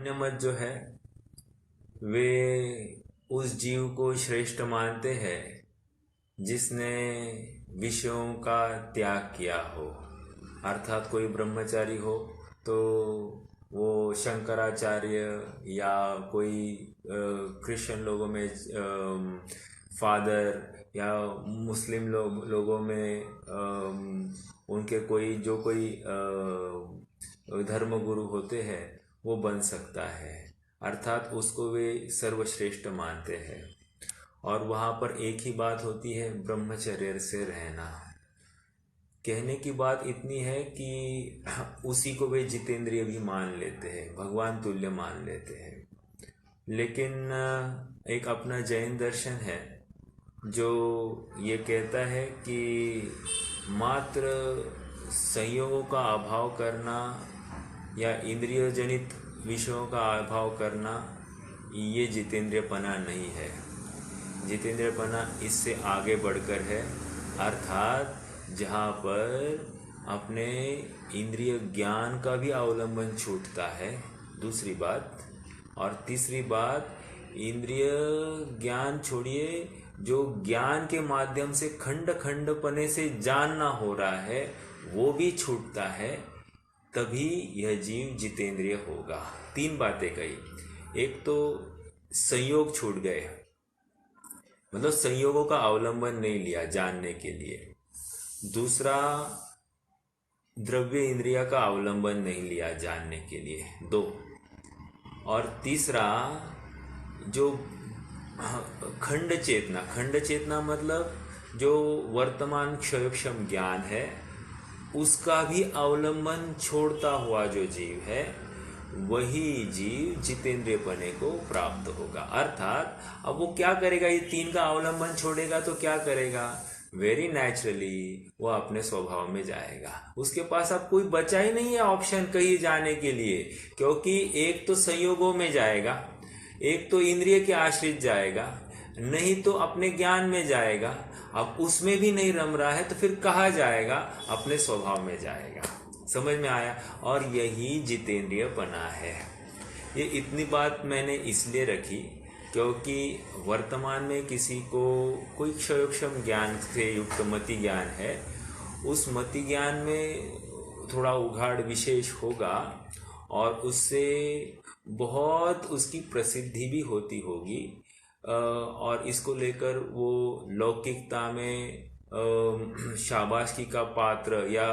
अन्य मत जो है वे उस जीव को श्रेष्ठ मानते हैं जिसने विषयों का त्याग किया हो। अर्थात कोई ब्रह्मचारी हो तो वो शंकराचार्य या कोई क्रिश्चियन लोगों में फादर या मुस्लिम लोगों में उनके कोई धर्म गुरु होते हैं वो बन सकता है। अर्थात उसको वे सर्वश्रेष्ठ मानते हैं। और वहाँ पर एक ही बात होती है, ब्रह्मचर्य से रहना। कहने की बात इतनी है कि उसी को वे जितेंद्रिय भी मान लेते हैं, भगवान तुल्य मान लेते हैं। लेकिन एक अपना जैन दर्शन है जो ये कहता है कि मात्र संयोगों का अभाव करना या इंद्रिय जनित विषयों का अभाव करना ये जितेंद्रियपना नहीं है। जितेंद्रियपना इससे आगे बढ़कर है, अर्थात जहाँ पर अपने इंद्रिय ज्ञान का भी अवलंबन छूटता है, दूसरी बात। और तीसरी बात, इंद्रिय ज्ञान छोड़िए, जो ज्ञान के माध्यम से खंड खंडपने से जानना हो रहा है वो भी छूटता है, तभी यह जीव जितेंद्रिय होगा। तीन बातें कही। एक तो संयोग छूट गए, मतलब संयोगों का अवलंबन नहीं लिया जानने के लिए। दूसरा, द्रव्य इंद्रिया का अवलंबन नहीं लिया जानने के लिए, दो। और तीसरा, जो खंड चेतना मतलब जो वर्तमान क्षयक्षम ज्ञान है उसका भी अवलंबन छोड़ता हुआ जो जीव है वही जीव जितेंद्रियपने को प्राप्त होगा। अर्थात अब वो क्या करेगा, ये तीन का अवलंबन छोड़ेगा तो क्या करेगा, वेरी नेचुरली वो अपने स्वभाव में जाएगा। उसके पास अब कोई बचा ही नहीं है ऑप्शन कहीं जाने के लिए, क्योंकि एक तो संयोगों में जाएगा, एक तो इंद्रिय के आश्रित जाएगा, नहीं तो अपने ज्ञान में जाएगा। अब उसमें भी नहीं रम रहा है तो फिर कहाँ जाएगा, अपने स्वभाव में जाएगा। समझ में आया? और यही जितेंद्रियपना है। ये इतनी बात मैंने इसलिए रखी क्योंकि वर्तमान में किसी को कोई क्षयोक्षम ज्ञान से युक्त मति ज्ञान है, उस मति ज्ञान में थोड़ा उघाड़ विशेष होगा और उससे बहुत उसकी प्रसिद्धि भी होती होगी, और इसको लेकर वो लौकिकता में शाबाशी का पात्र, या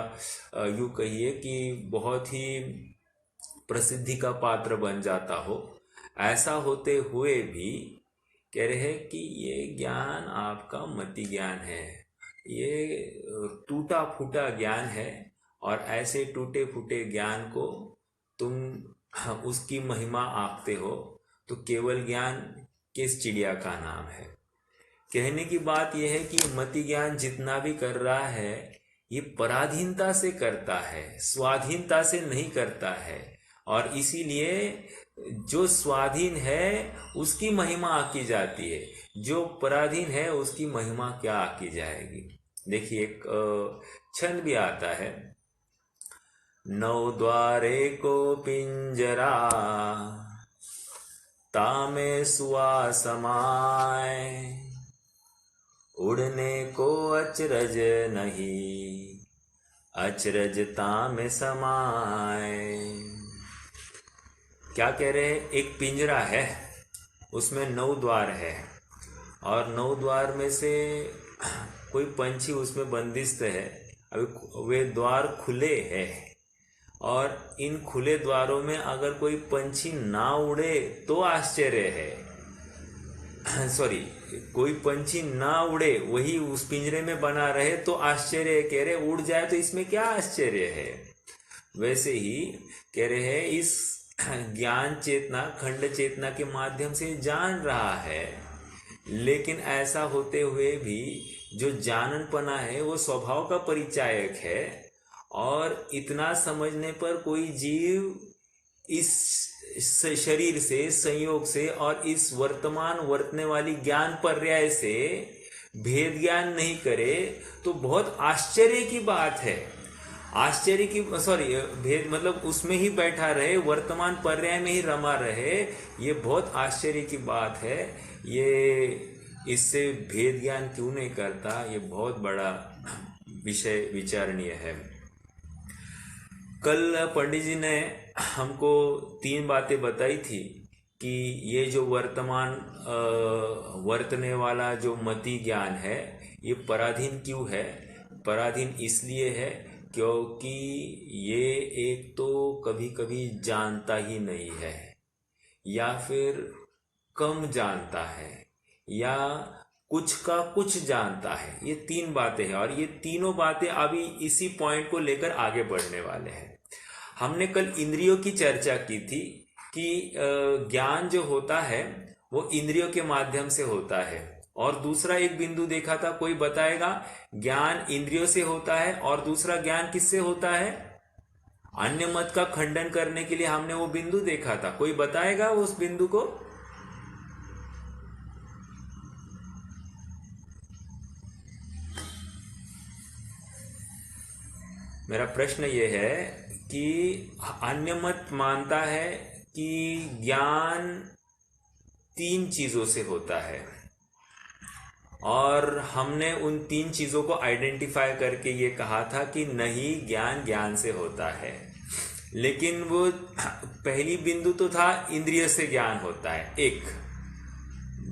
यूँ कहिए कि बहुत ही प्रसिद्धि का पात्र बन जाता हो। ऐसा होते हुए भी कह रहे हैं कि ये ज्ञान आपका मति ज्ञान है, ये टूटा फूटा ज्ञान है, और ऐसे टूटे फूटे ज्ञान को तुम उसकी महिमा आंकते हो तो केवल ज्ञान किस चिड़िया का नाम है। कहने की बात यह है कि मति ज्ञान जितना भी कर रहा है ये पराधीनता से करता है, स्वाधीनता से नहीं करता है। और इसीलिए जो स्वाधीन है उसकी महिमा आकी जाती है, जो पराधीन है उसकी महिमा क्या आकी जाएगी। देखिए एक छंद भी आता है, नौ द्वारे को पिंजरा तामे सुआ समाए, उड़ने को अचरज नहीं अचरज तामे समाए। क्या कह रहे हैं, एक पिंजरा है उसमें 9 द्वार है और 9 द्वार में से कोई पंछी उसमें बंदिस्त है। अभी वे द्वार खुले हैं और इन खुले द्वारों में अगर कोई पंछी ना उड़े तो आश्चर्य है। सॉरी, कोई पंछी ना उड़े, वही उस पिंजरे में बना रहे तो आश्चर्य है। कह रहे उड़ जाए तो इसमें क्या आश्चर्य है। वैसे ही कह रहे हैं इस ज्ञान चेतना खंड चेतना के माध्यम से जान रहा है, लेकिन ऐसा होते हुए भी जो जाननपना है वो स्वभाव का परिचायक है। और इतना समझने पर कोई जीव इस शरीर से, संयोग से और इस वर्तमान वर्तने वाली ज्ञान पर्याय से भेद ज्ञान नहीं करे तो बहुत आश्चर्य की बात है। आश्चर्य की सॉरी भेद मतलब उसमें ही बैठा रहे, वर्तमान पर्याय में ही रमा रहे, ये बहुत आश्चर्य की बात है। ये इससे भेद ज्ञान क्यों नहीं करता, ये बहुत बड़ा विषय विचारणीय है। कल पंडित जी ने हमको 3 बातें बताई थी कि ये जो वर्तमान वर्तने वाला जो मति ज्ञान है ये पराधीन क्यों है। पराधीन इसलिए है क्योंकि ये एक तो कभी कभी जानता ही नहीं है, या फिर कम जानता है, या कुछ का कुछ जानता है। ये 3 बातें हैं और ये तीनों बातें अभी इसी पॉइंट को लेकर आगे बढ़ने वाले हैं। हमने कल इंद्रियों की चर्चा की थी कि ज्ञान जो होता है वो इंद्रियों के माध्यम से होता है, और दूसरा एक बिंदु देखा था, कोई बताएगा? ज्ञान इंद्रियों से होता है और दूसरा ज्ञान किससे होता है? अन्य मत का खंडन करने के लिए हमने वो बिंदु देखा था, कोई बताएगा उस बिंदु को? मेरा प्रश्न ये है कि अन्य मत मानता है कि ज्ञान 3 चीजों से होता है, और हमने उन 3 चीजों को आइडेंटिफाई करके ये कहा था कि नहीं, ज्ञान ज्ञान से होता है। लेकिन वो पहली बिंदु तो था इंद्रिय से ज्ञान होता है, एक।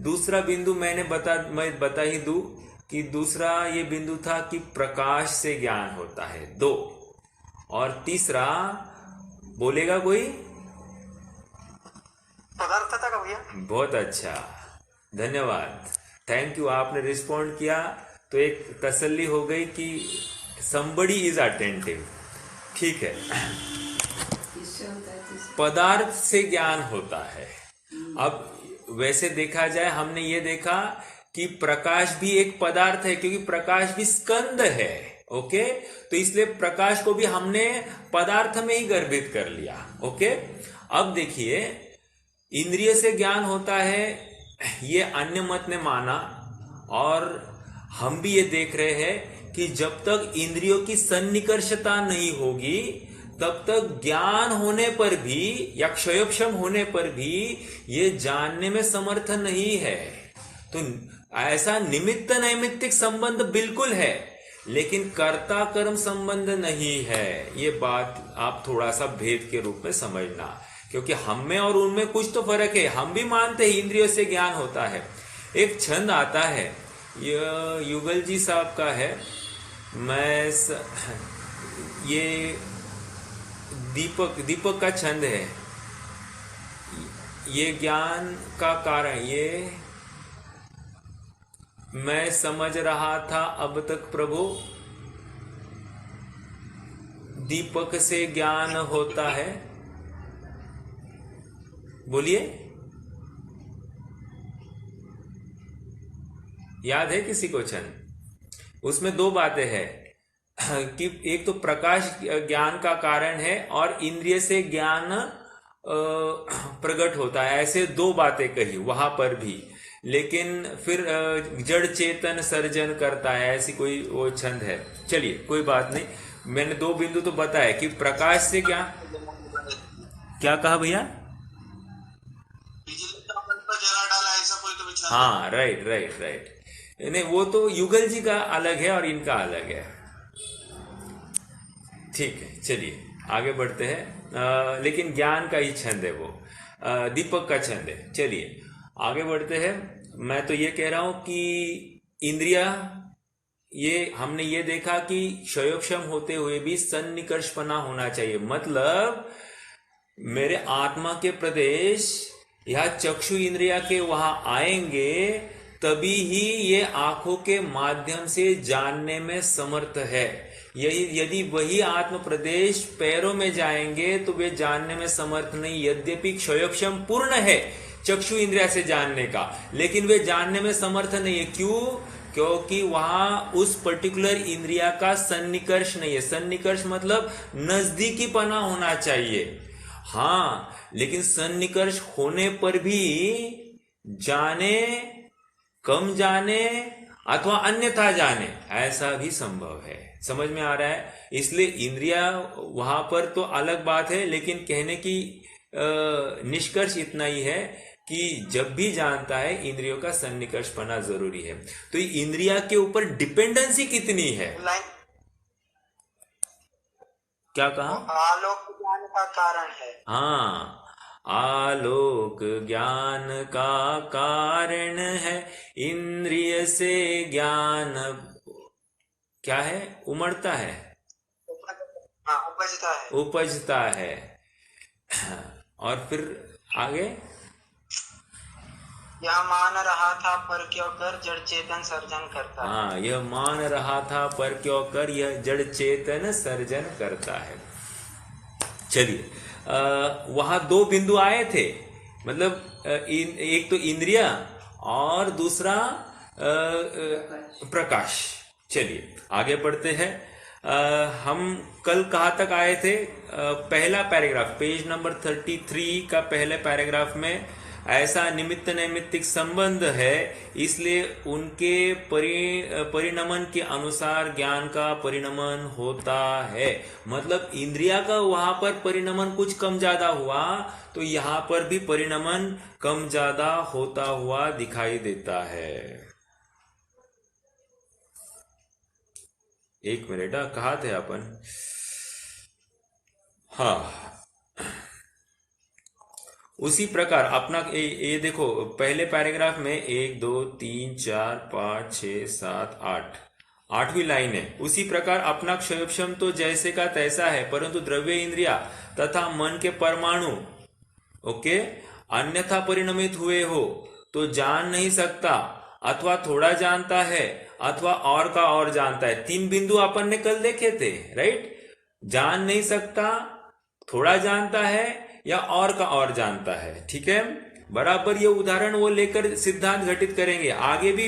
दूसरा बिंदु मैं बता ही दूं कि दूसरा ये बिंदु था कि प्रकाश से ज्ञान होता है, 2। और तीसरा बोलेगा कोई? पदार्थता का भैया। बहुत अच्छा, धन्यवाद, थैंक यू, आपने रिस्पॉन्ड किया तो एक तसल्ली हो गई कि somebody इज अटेंटिव। ठीक है, पदार्थ से ज्ञान होता है। अब वैसे देखा जाए, हमने ये देखा कि प्रकाश भी एक पदार्थ है, क्योंकि प्रकाश भी स्कंद है। ओके, तो इसलिए प्रकाश को भी हमने पदार्थ में ही गर्भित कर लिया। ओके, अब देखिए, इंद्रिय से ज्ञान होता है, ये अन्य मत ने माना, और हम भी ये देख रहे हैं कि जब तक इंद्रियों की सन्निकर्षता नहीं होगी तब तक ज्ञान होने पर भी या क्षयोक्षम होने पर भी ये जानने में समर्थ नहीं है। तो ऐसा निमित्त नैमित्तिक संबंध बिल्कुल है, लेकिन कर्ता कर्म संबंध नहीं है। ये बात आप थोड़ा सा भेद के रूप में समझना, क्योंकि हम में और उनमें कुछ तो फर्क है। हम भी मानते हैं इंद्रियों से ज्ञान होता है। एक छंद आता है, ये युगल जी साहब का है, ये दीपक का छंद है। ये ज्ञान का कारण, ये मैं समझ रहा था अब तक प्रभु, दीपक से ज्ञान होता है। बोलिए, याद है किसी को छंद? उसमें 2 बातें हैं कि एक तो प्रकाश ज्ञान का कारण है और इंद्रिय से ज्ञान प्रकट होता है, ऐसे 2 बातें कही वहां पर भी। लेकिन फिर जड़ चेतन सर्जन करता है, ऐसी कोई वो छंद है। चलिए, कोई बात नहीं, मैंने 2 बिंदु तो बताया कि प्रकाश से क्या कहा भैया? हाँ, राइट। नहीं, वो तो युगल जी का अलग है और इनका अलग है। ठीक है, चलिए आगे बढ़ते हैं। लेकिन ज्ञान का ही छंद है वो, दीपक का छंद है। चलिए आगे बढ़ते हैं। मैं तो ये कह रहा हूं कि इंद्रिया, ये हमने ये देखा कि क्षयोक्षम होते हुए भी सन्निकर्षपना होना चाहिए। मतलब मेरे आत्मा के प्रदेश या चक्षु इंद्रिया के वहां आएंगे तभी ही ये आंखों के माध्यम से जानने में समर्थ है। यदि वही आत्म प्रदेश पैरों में जाएंगे तो वे जानने में समर्थ नहीं। यद्यपि क्षयोक्षम पूर्ण है चक्षु इंद्रिया से जानने का, लेकिन वे जानने में समर्थ नहीं है। क्यों? क्योंकि वहां उस पर्टिकुलर इंद्रिया का सन्निकर्ष नहीं है। सन्निकर्ष मतलब नजदीकीपना होना चाहिए। हाँ, लेकिन सन्निकर्ष होने पर भी जाने, कम जाने अथवा अन्यथा जाने, ऐसा भी संभव है। समझ में आ रहा है? इसलिए इंद्रिया वहां पर तो अलग बात है, लेकिन कहने की निष्कर्ष इतना ही है कि जब भी जानता है इंद्रियों का सन्निकर्ष पना जरूरी है। तो इंद्रिया के ऊपर डिपेंडेंसी कितनी है? क्या कहा? आलोक ज्ञान का कारण है। हाँ, आलोक ज्ञान का कारण है। इंद्रिय से ज्ञान क्या है? उमड़ता है, हाँ, उपजता है। उपजता है। और फिर आगे, यह मान रहा था पर क्यों कर जड़ चेतन सर्जन करता है। हाँ, यह मान रहा था पर क्यों कर यह जड़ चेतन सर्जन करता है। चलिए, वहां दो बिंदु आए थे, मतलब एक तो इंद्रिया और दूसरा प्रकाश। चलिए आगे बढ़ते हैं। हम कल कहाँ तक आए थे? पहला पैराग्राफ, पेज नंबर 33 का पहले पैराग्राफ में, ऐसा निमित्त नैमित्तिक संबंध है, इसलिए उनके परिणमन के अनुसार ज्ञान का परिणमन होता है। मतलब इंद्रिया का वहां पर परिणमन कुछ कम ज्यादा हुआ, तो यहां पर भी परिणमन कम ज्यादा होता हुआ दिखाई देता है। एक मिनट, कहाँ थे अपन? हाँ, उसी प्रकार अपना ये देखो, पहले पैराग्राफ में 1 2 3 4 5 6 7 8, 8वीं लाइन है। उसी प्रकार अपना क्षयोक्षम तो जैसे का तैसा है, परंतु द्रव्य इंद्रिया तथा मन के परमाणु ओके अन्यथा परिणमित हुए हो तो जान नहीं सकता, अथवा थोड़ा जानता है, अथवा और का और जानता है। 3 बिंदु अपन ने कल देखे थे, राइट? जान नहीं सकता, थोड़ा जानता है, या और का और जानता है। ठीक है, बराबर ये उदाहरण वो लेकर सिद्धांत घटित करेंगे। आगे भी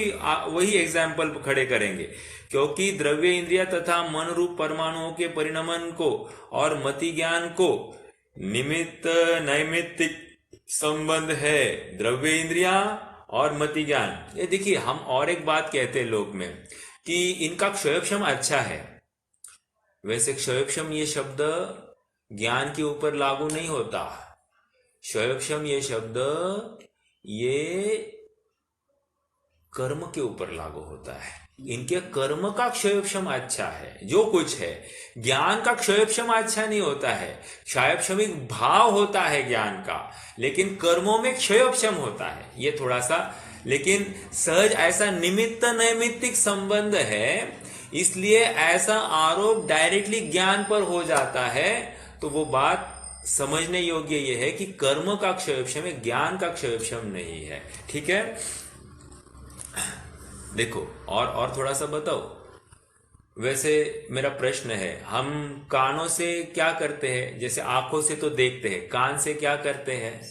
वही एग्जाम्पल खड़े करेंगे, क्योंकि द्रव्य इंद्रिया तथा मन रूप परमाणुओं के परिणमन को और मति ज्ञान को निमित्त नैमित्तिक संबंध है। द्रव्य इंद्रिया और मति ज्ञान, ये देखिए, हम और एक बात कहते हैं लोग में कि इनका क्षयोक्षम अच्छा है। वैसे क्षयोक्षम ये शब्द ज्ञान के ऊपर लागू नहीं होता। क्षयोक्षम ये शब्द ये कर्म के ऊपर लागू होता है। इनके कर्म का क्षयोक्षम अच्छा है, जो कुछ है। ज्ञान का क्षयोक्षम अच्छा नहीं होता है। क्षयोक्षमिक भाव होता है ज्ञान का, लेकिन कर्मों में क्षयोक्षम होता है, ये थोड़ा सा। लेकिन सहज ऐसा निमित्त नैमित्तिक संबंध है, इसलिए ऐसा आरोप डायरेक्टली ज्ञान पर हो जाता है। तो वो बात समझने योग्य ये है कि कर्म का क्षयोक्षम है, ज्ञान का क्षयोक्षम नहीं है। ठीक है, देखो और थोड़ा सा बताओ। वैसे मेरा प्रश्न है, हम कानों से क्या करते हैं? जैसे आंखों से तो देखते हैं, कान से क्या करते हैं?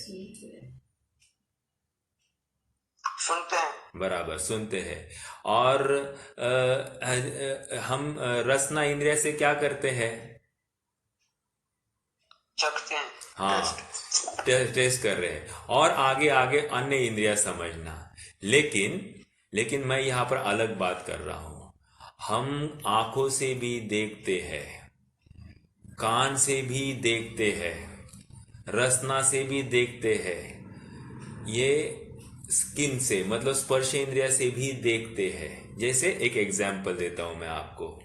सुनते हैं। बराबर, सुनते हैं। और हम रसना इंद्रिय से क्या करते हैं? चखते हैं। हाँ, टेस्ट कर रहे हैं। और आगे आगे अन्य इंद्रिया समझना। लेकिन मैं यहां पर अलग बात कर रहा हूं। हम आंखों से भी देखते हैं, कान से भी देखते हैं, रसना से भी देखते हैं, ये स्किन से मतलब स्पर्श इंद्रिया से भी देखते हैं। जैसे एक एग्जाम्पल देता हूं मैं आपको।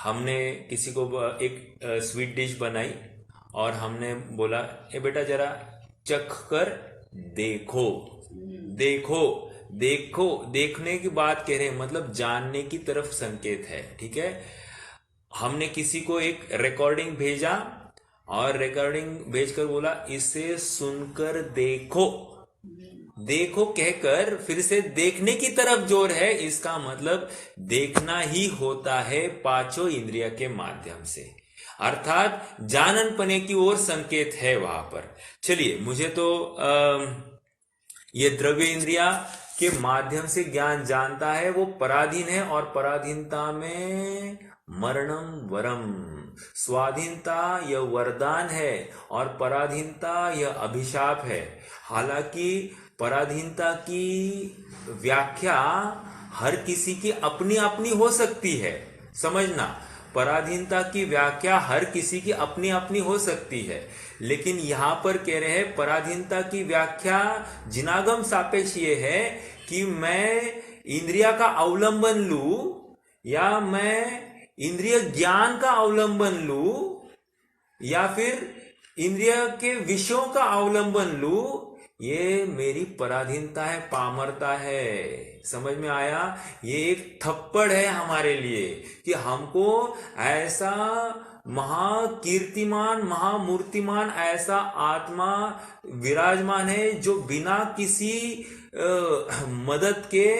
हमने किसी को एक स्वीट डिश बनाई और हमने बोला, ए बेटा जरा चख कर देखो। देखो, देखो, देखने की बात कह रहे हैं, मतलब जानने की तरफ संकेत है। ठीक है, हमने किसी को एक रिकॉर्डिंग भेजा और रिकॉर्डिंग भेजकर बोला, इसे सुनकर देखो। देखो कहकर फिर से देखने की तरफ जोर है, इसका मतलब देखना ही होता है पांचों इंद्रिय के माध्यम से, अर्थात जाननपने की ओर संकेत है वहां पर। चलिए, मुझे तो ये द्रव्य इंद्रिया के माध्यम से ज्ञान जानता है, वो पराधीन है, और पराधीनता में मरणम वरम, स्वाधीनता यह वरदान है और पराधीनता यह अभिशाप है। हालांकि पराधीनता की व्याख्या हर किसी की अपनी अपनी हो सकती है। समझना, पराधीनता की व्याख्या हर किसी की अपनी अपनी हो सकती है, लेकिन यहां पर कह रहे हैं पराधीनता की व्याख्या जिनागम सापेक्ष ये है कि मैं इंद्रिया का अवलंबन लूं या मैं इंद्रिय ज्ञान का अवलंबन लूं या फिर इंद्रिय के विषयों का अवलंबन लूं, ये मेरी पराधीनता है, पामरता है। समझ में आया? ये एक थप्पड़ है हमारे लिए कि हमको ऐसा महाकीर्तिमान महामूर्तिमान ऐसा आत्मा विराजमान है जो बिना किसी मदद के,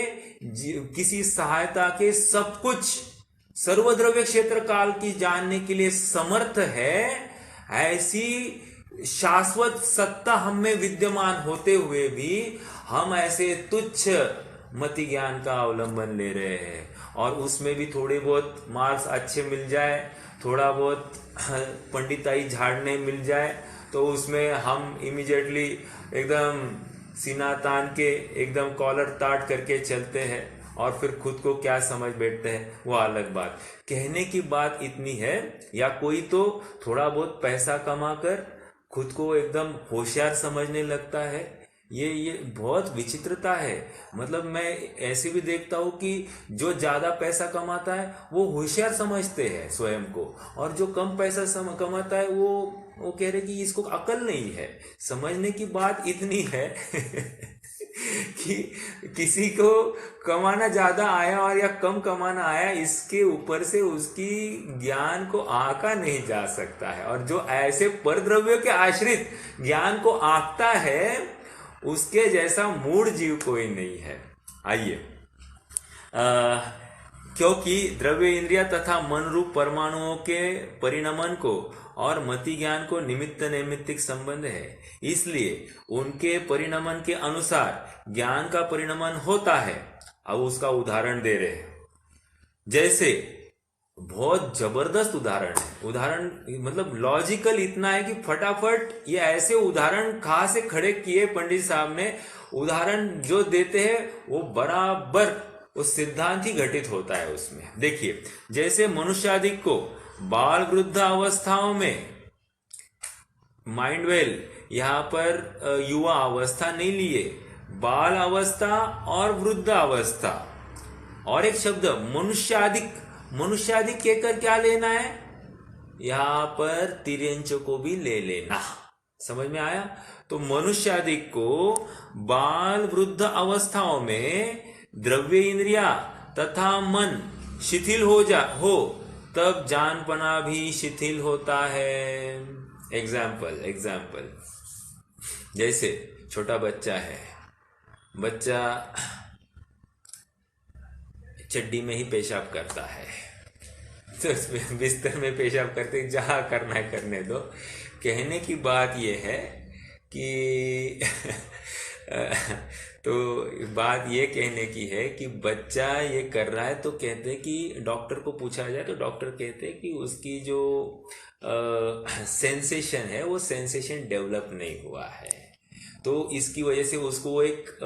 किसी सहायता के सब कुछ सर्वद्रव्य क्षेत्र काल की जानने के लिए समर्थ है। ऐसी शाश्वत सत्ता हम में विद्यमान होते हुए भी हम ऐसे तुच्छ मति ज्ञान का अवलंबन ले रहे हैं, और उसमें भी थोड़े बहुत मार्क्स अच्छे मिल जाए, थोड़ा बहुत पंडिताई झाड़ने मिल जाए, तो उसमें हम इमीडिएटली एकदम सीना तान के एकदम कॉलर ताट करके चलते हैं, और फिर खुद को क्या समझ बैठते हैं, वो अलग बात। कहने की बात इतनी है, या कोई तो थोड़ा बहुत पैसा कमाकर खुद को एकदम होशियार समझने लगता है। ये बहुत विचित्रता है। मतलब मैं ऐसे भी देखता हूं कि जो ज्यादा पैसा कमाता है वो होशियार समझते हैं स्वयं को, और जो कम पैसा कमाता है वो कह रहे कि इसको अकल नहीं है। समझने की बात इतनी है कि किसी को कमाना ज्यादा आया और या कम कमाना आया, इसके ऊपर से उसकी ज्ञान को आंका नहीं जा सकता है। और जो ऐसे परद्रव्यों के आश्रित ज्ञान को आंकता है, उसके जैसा मूढ़ जीव कोई नहीं है। आइए, क्योंकि द्रव्य इंद्रिया तथा मन रूप परमाणुओं के परिणमन को और मति ज्ञान को निमित्त नैमित्तिक संबंध है, इसलिए उनके परिणमन के अनुसार ज्ञान का परिणमन होता है। अब उसका उदाहरण दे रहे हैं, जैसे बहुत जबरदस्त उदाहरण मतलब लॉजिकल इतना है कि फटाफट ये ऐसे उदाहरण कहां से खड़े किए पंडित साहब ने। उदाहरण जो देते हैं वो बराबर उस सिद्धांत ही घटित होता है उसमें। देखिए, जैसे मनुष्यादि को बाल वृद्ध अवस्थाओं में, माइंड वेल यहां पर युवा अवस्था नहीं लिए, बाल अवस्था और वृद्ध अवस्था, और एक शब्द मनुष्यादिक कहकर क्या लेना है, यहां पर तिर्यंच को भी ले लेना। समझ में आया? तो मनुष्यादिक को बाल वृद्ध अवस्थाओं में द्रव्य इंद्रिया तथा मन शिथिल हो तब जानपना भी शिथिल होता है। एग्जाम्पल, जैसे छोटा बच्चा है, बच्चा चड्डी में ही पेशाब करता है, तो बिस्तर में पेशाब करते, जहां करना है करने दो। कहने की बात यह है कि तो बात ये कहने की है कि बच्चा ये कर रहा है, तो कहते हैं कि डॉक्टर को पूछा जाए तो डॉक्टर कहते हैं कि उसकी जो सेंसेशन है वो सेंसेशन डेवलप नहीं हुआ है, तो इसकी वजह से उसको एक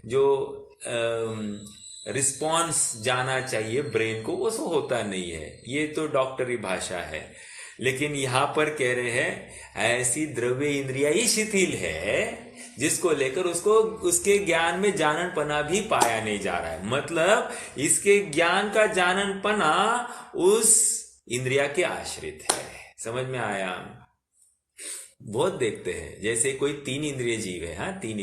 जो रिस्पॉन्स जाना चाहिए ब्रेन को, वो सो होता नहीं है। ये तो डॉक्टरी भाषा है। लेकिन यहां पर कह रहे हैं ऐसी द्रव्य इंद्रिया ही शिथिल है जिसको लेकर उसको उसके ज्ञान में जाननपना भी पाया नहीं जा रहा है। मतलब इसके ज्ञान का जाननपना उस इंद्रिया के आश्रित है। समझ में आया? बहुत देखते हैं, जैसे कोई 3 इंद्रिय जीव है, हाँ 3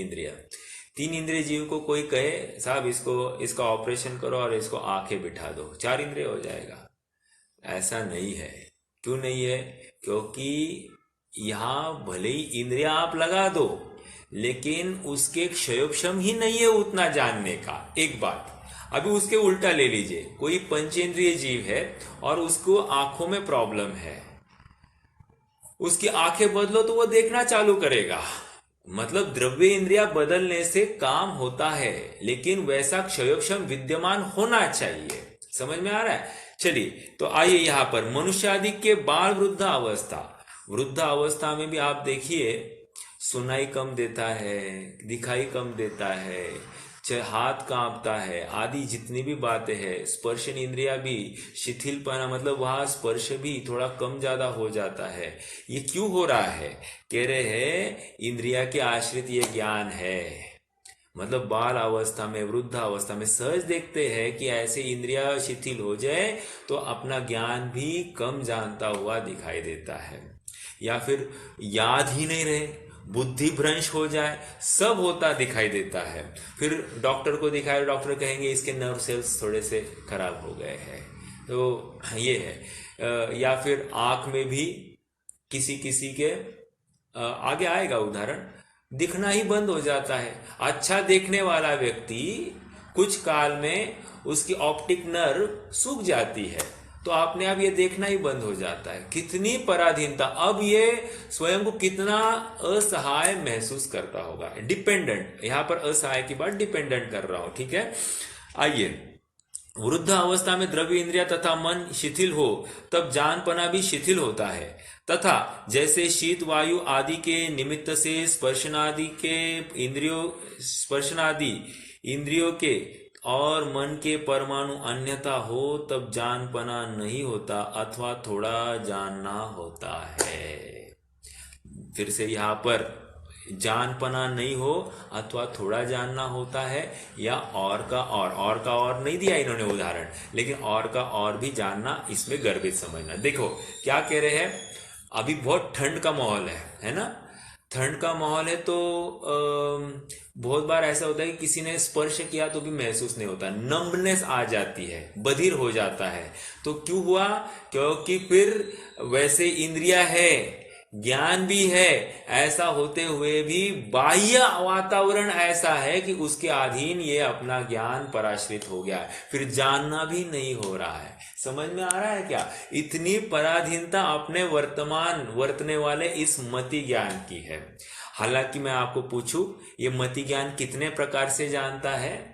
इंद्रिय जीव को कोई कहे साहब इसका ऑपरेशन करो और इसको आंखें बिठा दो, 4 इंद्रिय हो जाएगा। ऐसा नहीं है। क्यों नहीं है? क्योंकि यहां भले ही इंद्रिया आप लगा दो, लेकिन उसके क्षयोक्षम ही नहीं है उतना जानने का। एक बात, अभी उसके उल्टा ले लीजिए, कोई पंचेंद्रिय जीव है और उसको आंखों में प्रॉब्लम है, उसकी आंखें बदलो तो वो देखना चालू करेगा। मतलब द्रव्य इंद्रिया बदलने से काम होता है, लेकिन वैसा क्षयोक्षम विद्यमान होना चाहिए। समझ में आ रहा है? चलिए, तो आइए यहां पर मनुष्यादि के बाल वृद्ध अवस्था में भी आप देखिए, सुनाई कम देता है, दिखाई कम देता है, हाथ कांपता है, आदि जितनी भी बातें हैं, स्पर्शन इंद्रिया भी शिथिलपना, मतलब वहां स्पर्श भी थोड़ा कम ज्यादा हो जाता है। ये क्यों हो रहा है? कह रहे हैं इंद्रिया के आश्रित ये ज्ञान है। मतलब बाल अवस्था में, वृद्ध अवस्था में सहज देखते हैं कि ऐसे इंद्रिया शिथिल हो जाए तो अपना ज्ञान भी कम जानता हुआ दिखाई देता है, या फिर याद ही नहीं रहे, बुद्धि भ्रंश हो जाए, सब होता दिखाई देता है। फिर डॉक्टर को दिखाए, डॉक्टर कहेंगे इसके नर्व सेल्स थोड़े से खराब हो गए हैं। तो ये है। या फिर आंख में भी किसी किसी के आगे आएगा उदाहरण, दिखना ही बंद हो जाता है। अच्छा देखने वाला व्यक्ति कुछ काल में उसकी ऑप्टिक नर्व सूख जाती है, तो आपने अब ये देखना ही बंद हो जाता है। कितनी पराधीनता! अब ये स्वयं को कितना असहाय महसूस करता होगा। डिपेंडेंट, यहां पर असहाय की बात डिपेंडेंट कर रहा हूं, ठीक है। आइए, वृद्ध अवस्था में द्रव्य इंद्रिया तथा मन शिथिल हो तब जानपना भी शिथिल होता है, तथा जैसे शीत वायु आदि के निमित्त से स्पर्शनादि इंद्रियों के और मन के परमाणु अन्यथा हो तब जानपना नहीं होता अथवा थोड़ा जानना होता है। फिर से यहां पर जानपना नहीं हो अथवा थोड़ा जानना होता है, या और का और नहीं दिया इन्होंने उदाहरण, लेकिन और का और भी जानना इसमें गर्भित समझना। देखो क्या कह रहे हैं, अभी बहुत ठंड का माहौल है ना। ठंड का माहौल है तो बहुत बार ऐसा होता है कि किसी ने स्पर्श किया तो भी महसूस नहीं होता, नम्बनेस आ जाती है, बधिर हो जाता है। तो क्यों हुआ? क्योंकि फिर वैसे इंद्रिया है, ज्ञान भी है, ऐसा होते हुए भी बाह्य वातावरण ऐसा है कि उसके अधीन ये अपना ज्ञान पराश्रित हो गया है, फिर जानना भी नहीं हो रहा है। समझ में आ रहा है क्या? इतनी पराधीनता अपने वर्तमान वर्तने वाले इस मति ज्ञान की है। हालांकि मैं आपको पूछूं, ये मति ज्ञान कितने प्रकार से जानता है?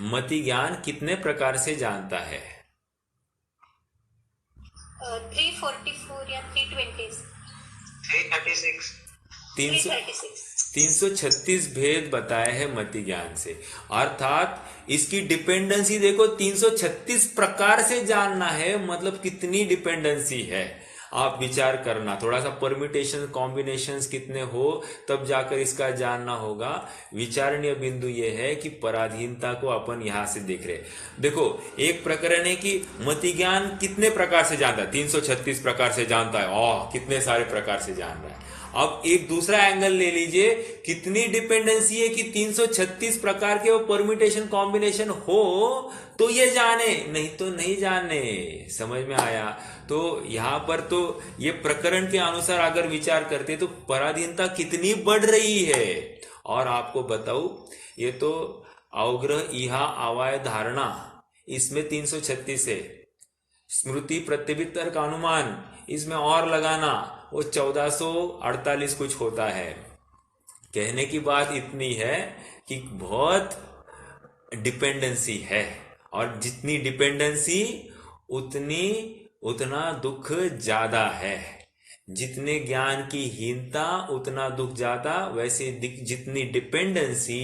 मति ज्ञान कितने प्रकार से जानता है? 344 या 320, 336, 336 भेद बताए हैं मति ज्ञान से। अर्थात इसकी डिपेंडेंसी देखो, 336 प्रकार से जानना है, मतलब कितनी डिपेंडेंसी है। आप विचार करना, थोड़ा सा परम्यूटेशन कॉम्बिनेशंस कितने हो तब जाकर इसका जानना होगा। विचारणीय बिंदु यह है कि पराधीनता को अपन यहां से देख रहे। देखो, एक प्रकरण है कि मति ज्ञान कितने प्रकार से जानता है, 336 प्रकार से जानता है, कितने सारे प्रकार से जान रहा है। अब एक दूसरा एंगल ले लीजिए, कितनी डिपेंडेंसी है कि 336 प्रकार के वो परम्यूटेशन कॉम्बिनेशन हो तो ये जाने, नहीं तो नहीं जाने। समझ में आया? तो यहां पर तो ये प्रकरण के अनुसार अगर विचार करते तो पराधीनता कितनी बढ़ रही है। और आपको बताऊं, ये तो अवग्रह इहा अवाय धारणा, इसमें 336 है। स्मृति प्रत्यभित तर्क अनुमान, इसमें और लगाना, वो 1448 कुछ होता है। कहने की बात इतनी है कि बहुत डिपेंडेंसी है, और जितनी डिपेंडेंसी उतना दुख ज्यादा है। जितने ज्ञान की हीनता उतना दुख ज्यादा, वैसे जितनी डिपेंडेंसी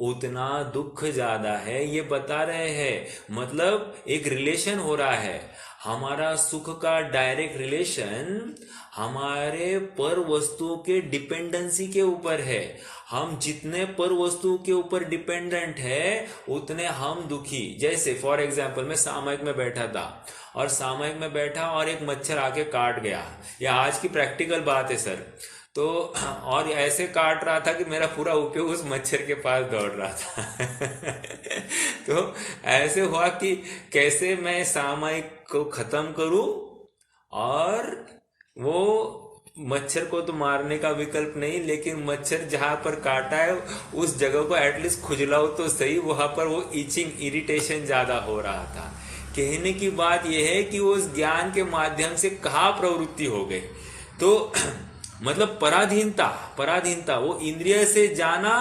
उतना दुख ज्यादा है। ये बता रहे हैं, मतलब एक रिलेशन हो रहा है। हमारा सुख का डायरेक्ट रिलेशन हमारे पर वस्तुओं के डिपेंडेंसी के ऊपर है। हम जितने पर वस्तुओं के ऊपर डिपेंडेंट है उतने हम दुखी। जैसे फॉर एग्जाम्पल, मैं सामयिक में बैठा था, और सामयिक में बैठा और एक मच्छर आके काट गया। यह आज की प्रैक्टिकल बात है सर। तो और ऐसे काट रहा था कि मेरा पूरा उपयोग उस मच्छर के पास दौड़ रहा था। तो ऐसे हुआ कि कैसे मैं सामयिक को खत्म करूं, और वो मच्छर को तो मारने का विकल्प नहीं, लेकिन मच्छर जहां पर काटा है उस जगह को एटलीस्ट खुजलाओ तो सही। वहां पर वो इचिंग, इरिटेशन ज्यादा हो रहा था। कहने की बात यह है कि उस ज्ञान के माध्यम से कहाँ प्रवृत्ति हो गई। तो मतलब पराधीनता वो इंद्रिय से जाना,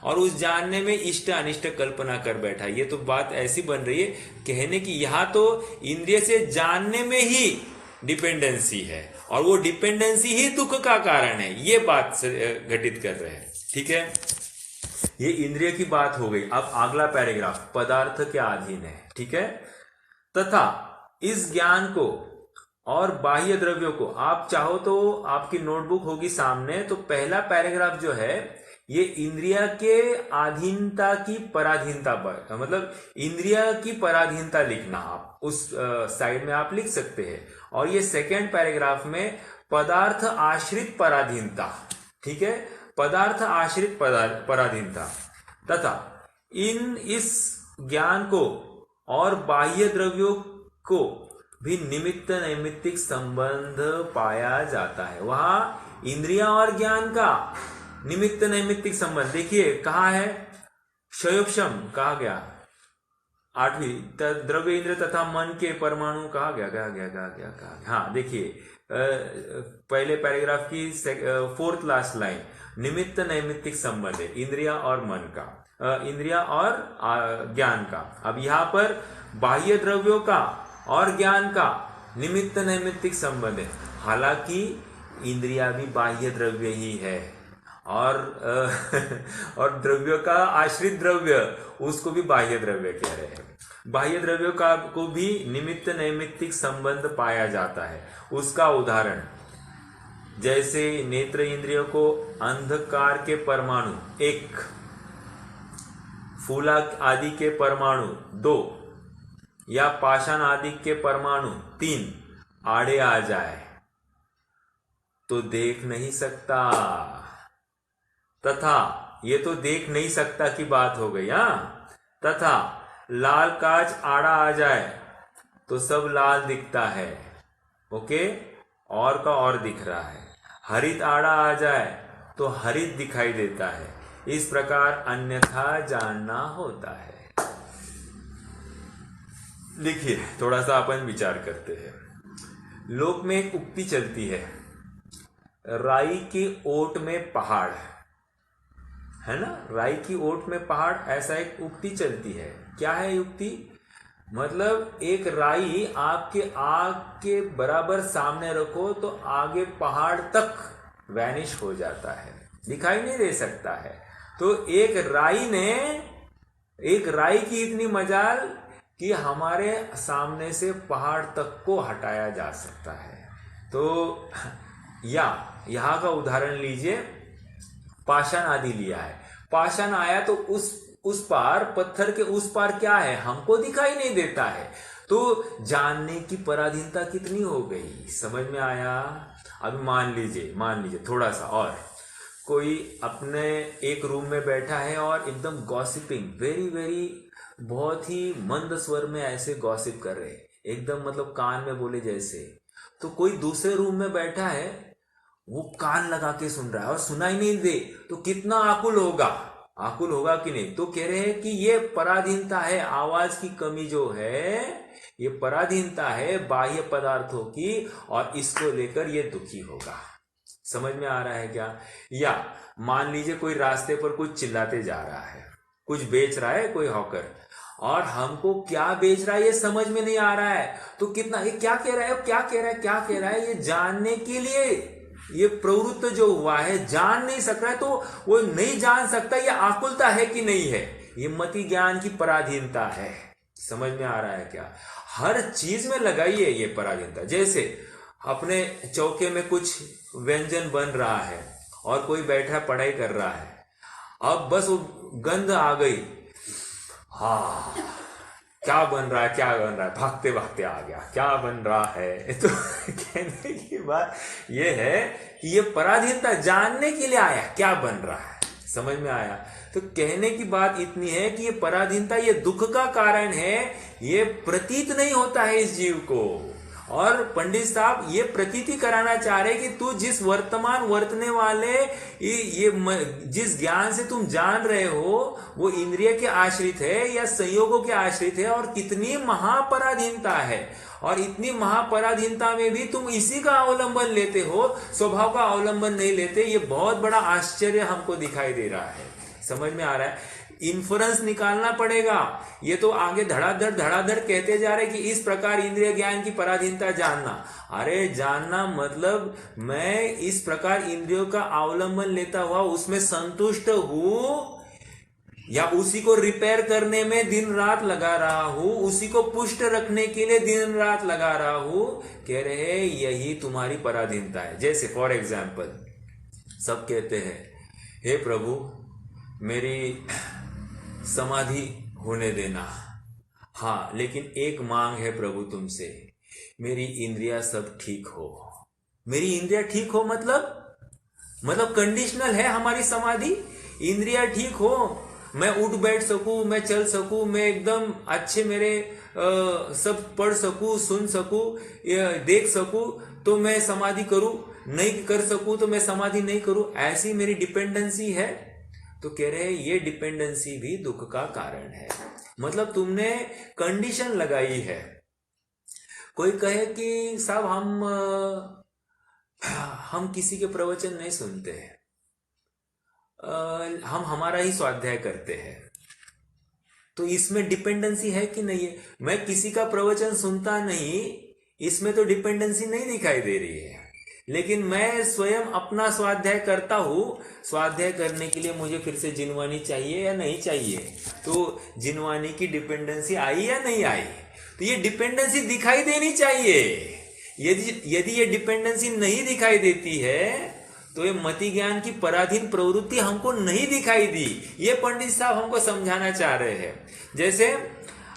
और उस जानने में इष्ट अनिष्ट कल्पना कर बैठा। ये तो बात ऐसी बन रही है, कहने की यहां तो इंद्रिय से जानने में ही डिपेंडेंसी है, और वो डिपेंडेंसी ही दुख का कारण है, ये बात घटित कर रहे हैं। ठीक है, ये इंद्रिय की बात हो गई। अब अगला पैराग्राफ पदार्थ के अधीन है। ठीक है, तथा इस ज्ञान को और बाह्य द्रव्यों को, आप चाहो तो आपकी नोटबुक होगी सामने, तो पहला पैराग्राफ जो है ये इंद्रिया के अधीनता की पराधीनता पर, मतलब इंद्रिया की पराधीनता लिखना, आप उस साइड में आप लिख सकते हैं। और ये सेकेंड पैराग्राफ में पदार्थ आश्रित पराधीनता। ठीक है, पदार्थ आश्रित पराधीनता तथा इस ज्ञान को और बाह्य द्रव्यों को भी निमित्त नैमित्तिक संबंध पाया जाता है। वहां इंद्रिया और ज्ञान का निमित्त नैमित्तिक संबंध देखिए कहाँ है, क्षयोक्षम कहा गया, 8वीं द्रव्य इंद्र तथा मन के परमाणु कहा गया। हाँ देखिए पहले पैराग्राफ की 4th लास्ट लाइन, निमित्त नैमित्तिक संबंध है इंद्रिया और मन का, इंद्रिया और ज्ञान का। अब यहाँ पर बाह्य द्रव्यों का और ज्ञान का निमित्त नैमित्तिक संबंध है, हालांकि इंद्रिया भी बाह्य द्रव्य ही है, और द्रव्यों का आश्रित द्रव्य उसको भी बाह्य द्रव्य कह रहे हैं। बाह्य द्रव्यों का को भी निमित्त नैमित्तिक संबंध पाया जाता है। उसका उदाहरण जैसे नेत्र इंद्रियों को अंधकार के परमाणु 1, फूला आदि के परमाणु 2 या पाषाण आदि के परमाणु 3 आड़े आ जाए तो देख नहीं सकता, तथा ये तो देख नहीं सकता की बात हो गई। तथा लाल कांच आड़ा आ जाए तो सब लाल दिखता है, ओके, और का और दिख रहा है। हरित आड़ा आ जाए तो हरित दिखाई देता है। इस प्रकार अन्यथा जानना होता है। देखिए थोड़ा सा अपन विचार करते हैं। लोक में एक उक्ति चलती है, राई की ओट में पहाड़, है ना, राई की ओट में पहाड़, ऐसा एक उक्ति चलती है। क्या है उक्ति? मतलब एक राई आपके आग के बराबर सामने रखो तो आगे पहाड़ तक वैनिश हो जाता है, दिखाई नहीं दे सकता है। तो एक राई की इतनी मजाल कि हमारे सामने से पहाड़ तक को हटाया जा सकता है। तो यहाँ का उदाहरण लीजिए, पाषाण आदि लिया है। पाषाण आया तो उस पार, पत्थर के उस पार क्या है हमको दिखाई नहीं देता है। तो जानने की पराधीनता कितनी हो गई, समझ में आया? अब मान लीजिए थोड़ा सा और, कोई अपने एक रूम में बैठा है और एकदम गॉसिपिंग, वेरी बहुत ही मंद स्वर में ऐसे गॉसिप कर रहे, एकदम मतलब कान में बोले जैसे। तो कोई दूसरे रूम में बैठा है, वो कान लगा के सुन रहा है और सुनाई नहीं दे तो कितना आकुल होगा कि नहीं? तो कह रहे हैं कि ये पराधीनता है, आवाज की कमी जो है ये पराधीनता है बाह्य पदार्थों की, और इसको लेकर ये दुखी होगा। समझ में आ रहा है क्या? या मान लीजिए कोई रास्ते पर कुछ चिल्लाते जा रहा है, कुछ बेच रहा है कोई हॉकर, और हमको क्या बेच रहा है ये समझ में नहीं आ रहा है, तो कितना ये क्या कह रहा है ये जानने के लिए ये प्रवृत्त जो हुआ है, जान नहीं सक रहा है, तो वो नहीं जान सकता ये आकुलता है कि नहीं है, ये मति ज्ञान की पराधीनता है। समझ में आ रहा है क्या? हर चीज में लगाइए ये पराधीनता। जैसे अपने चौके में कुछ व्यंजन बन रहा है और कोई बैठा पढ़ाई कर रहा है, अब बस वो गंध आ गई, हाँ क्या बन रहा है, भागते भागते आ गया, क्या बन रहा है। तो कहने की बात ये है कि ये पराधीनता जानने के लिए आया क्या बन रहा है, समझ में आया? तो कहने की बात इतनी है कि ये पराधीनता ये दुख का कारण है, ये प्रतीत नहीं होता है इस जीव को। और पंडित साहब ये प्रतीति कराना चाह रहे कि तू जिस वर्तमान वर्तने वाले ये जिस ज्ञान से तुम जान रहे हो वो इंद्रिय के आश्रित है या संयोगों के आश्रित है, और कितनी महापराधीनता है, और इतनी महापराधीनता में भी तुम इसी का अवलंबन लेते हो, स्वभाव का अवलंबन नहीं लेते। ये बहुत बड़ा आश्चर्य हमको दिखाई दे रहा है। समझ में आ रहा है? इन्फ्रेंस निकालना पड़ेगा। ये तो आगे धड़ाधड़ कहते जा रहे कि इस प्रकार इंद्रिय ज्ञान की पराधीनता जानना। अरे जानना मतलब मैं इस प्रकार इंद्रियों का अवलंबन लेता हुआ उसमें संतुष्ट हूं या उसी को रिपेयर करने में दिन रात लगा रहा हूं, उसी को पुष्ट रखने के लिए दिन रात लगा रहा हूं। कह रहे यही तुम्हारी पराधीनता है। जैसे फॉर एग्जाम्पल सब कहते हैं हे प्रभु मेरी समाधि होने देना, हाँ लेकिन एक मांग है प्रभु तुमसे, मेरी इंद्रियां सब ठीक हो। मेरी इंद्रियां ठीक हो मतलब कंडीशनल है हमारी समाधि। इंद्रियां ठीक हो, मैं उठ बैठ सकूं, मैं चल सकूं, मैं एकदम अच्छे मेरे सब पढ़ सकूं, सुन सकूं, देख सकूं तो मैं समाधि करूं, नहीं कर सकूं तो मैं समाधि नहीं करूं, ऐसी मेरी डिपेंडेंसी है। तो कह रहे ये डिपेंडेंसी भी दुख का कारण है। मतलब तुमने कंडीशन लगाई है। कोई कहे कि साहब हम किसी के प्रवचन नहीं सुनते हैं, हम हमारा ही स्वाध्याय करते हैं, तो इसमें डिपेंडेंसी है कि नहीं है? मैं किसी का प्रवचन सुनता नहीं, इसमें तो डिपेंडेंसी नहीं दिखाई दे रही है। लेकिन मैं स्वयं अपना स्वाध्याय करता हूं, स्वाध्याय करने के लिए मुझे फिर से जिनवानी चाहिए या नहीं चाहिए? तो जिनवानी की डिपेंडेंसी आई या नहीं आई? तो ये डिपेंडेंसी दिखाई देनी चाहिए। यदि ये डिपेंडेंसी नहीं दिखाई देती है तो ये मति ज्ञान की पराधीन प्रवृत्ति हमको नहीं दिखाई दी। ये पंडित साहब हमको समझाना चाह रहे हैं। जैसे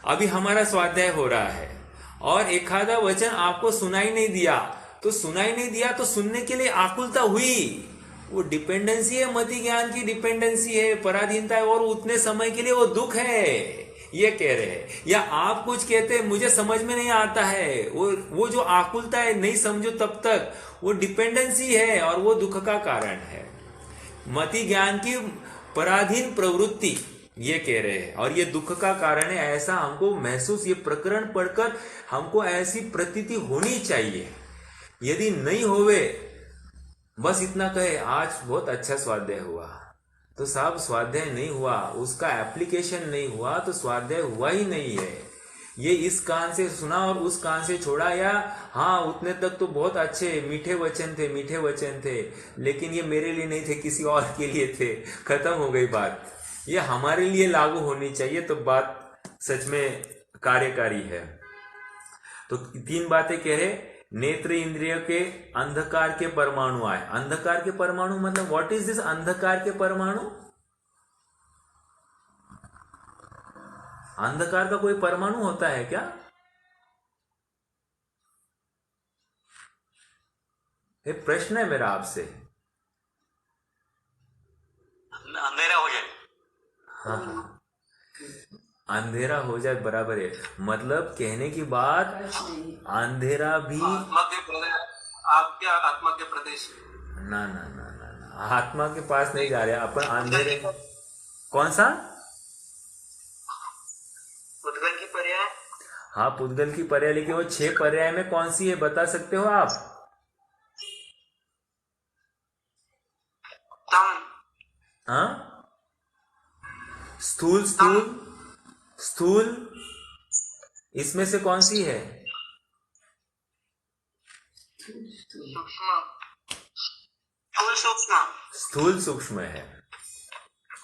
अभी हमारा स्वाध्याय हो रहा है और एखादा वचन आपको सुनाई नहीं दिया, तो सुनने के लिए आकुलता हुई, वो डिपेंडेंसी है, मति ज्ञान की डिपेंडेंसी है, पराधीनता है, और उतने समय के लिए वो दुख है, ये कह रहे हैं। या आप कुछ कहते हैं मुझे समझ में नहीं आता है, वो जो आकुलता है, नहीं समझो तब तक, वो डिपेंडेंसी है और वो दुख का कारण है। मति ज्ञान की पराधीन प्रवृत्ति, ये कह रहे हैं, और ये दुख का कारण है। ऐसा हमको महसूस, ये प्रकरण पढ़कर हमको ऐसी प्रतीति होनी चाहिए। यदि नहीं होवे, बस इतना कहे आज बहुत अच्छा स्वाध्याय हुआ, तो साहब स्वाध्याय नहीं हुआ, उसका एप्लीकेशन नहीं हुआ, तो स्वाध्याय हुआ ही नहीं है। ये इस कान से सुना और उस कान से छोड़ा, या हाँ उतने तक तो बहुत अच्छे मीठे वचन थे, लेकिन ये मेरे लिए नहीं थे, किसी और के लिए थे, खत्म हो गई बात। ये हमारे लिए लागू होनी चाहिए, तो बात सच में कार्यकारी है। तो 3 बातें कह रहे, नेत्र इंद्रिय के अंधकार के परमाणु आए। अंधकार के परमाणु मतलब व्हाट इज दिस अंधकार के परमाणु? अंधकार का कोई परमाणु होता है क्या? ये प्रश्न है मेरा आपसे। अंधेरा हो जाए। हाँ, अंधेरा हो जाए बराबर है। मतलब कहने की बात, अंधेरा भी आपके आत्मा के प्रदेश। ना, आत्मा के पास नहीं जा रहे अपन। अंधेरे कौन सा? पुद्गल की पर्याय। हाँ पुद्गल की पर्याय, लेकिन वो 6 पर्याय में कौन सी है बता सकते हो आप? हाँ, स्थूल, इसमें से कौन सी है? स्थूल सूक्ष्म है,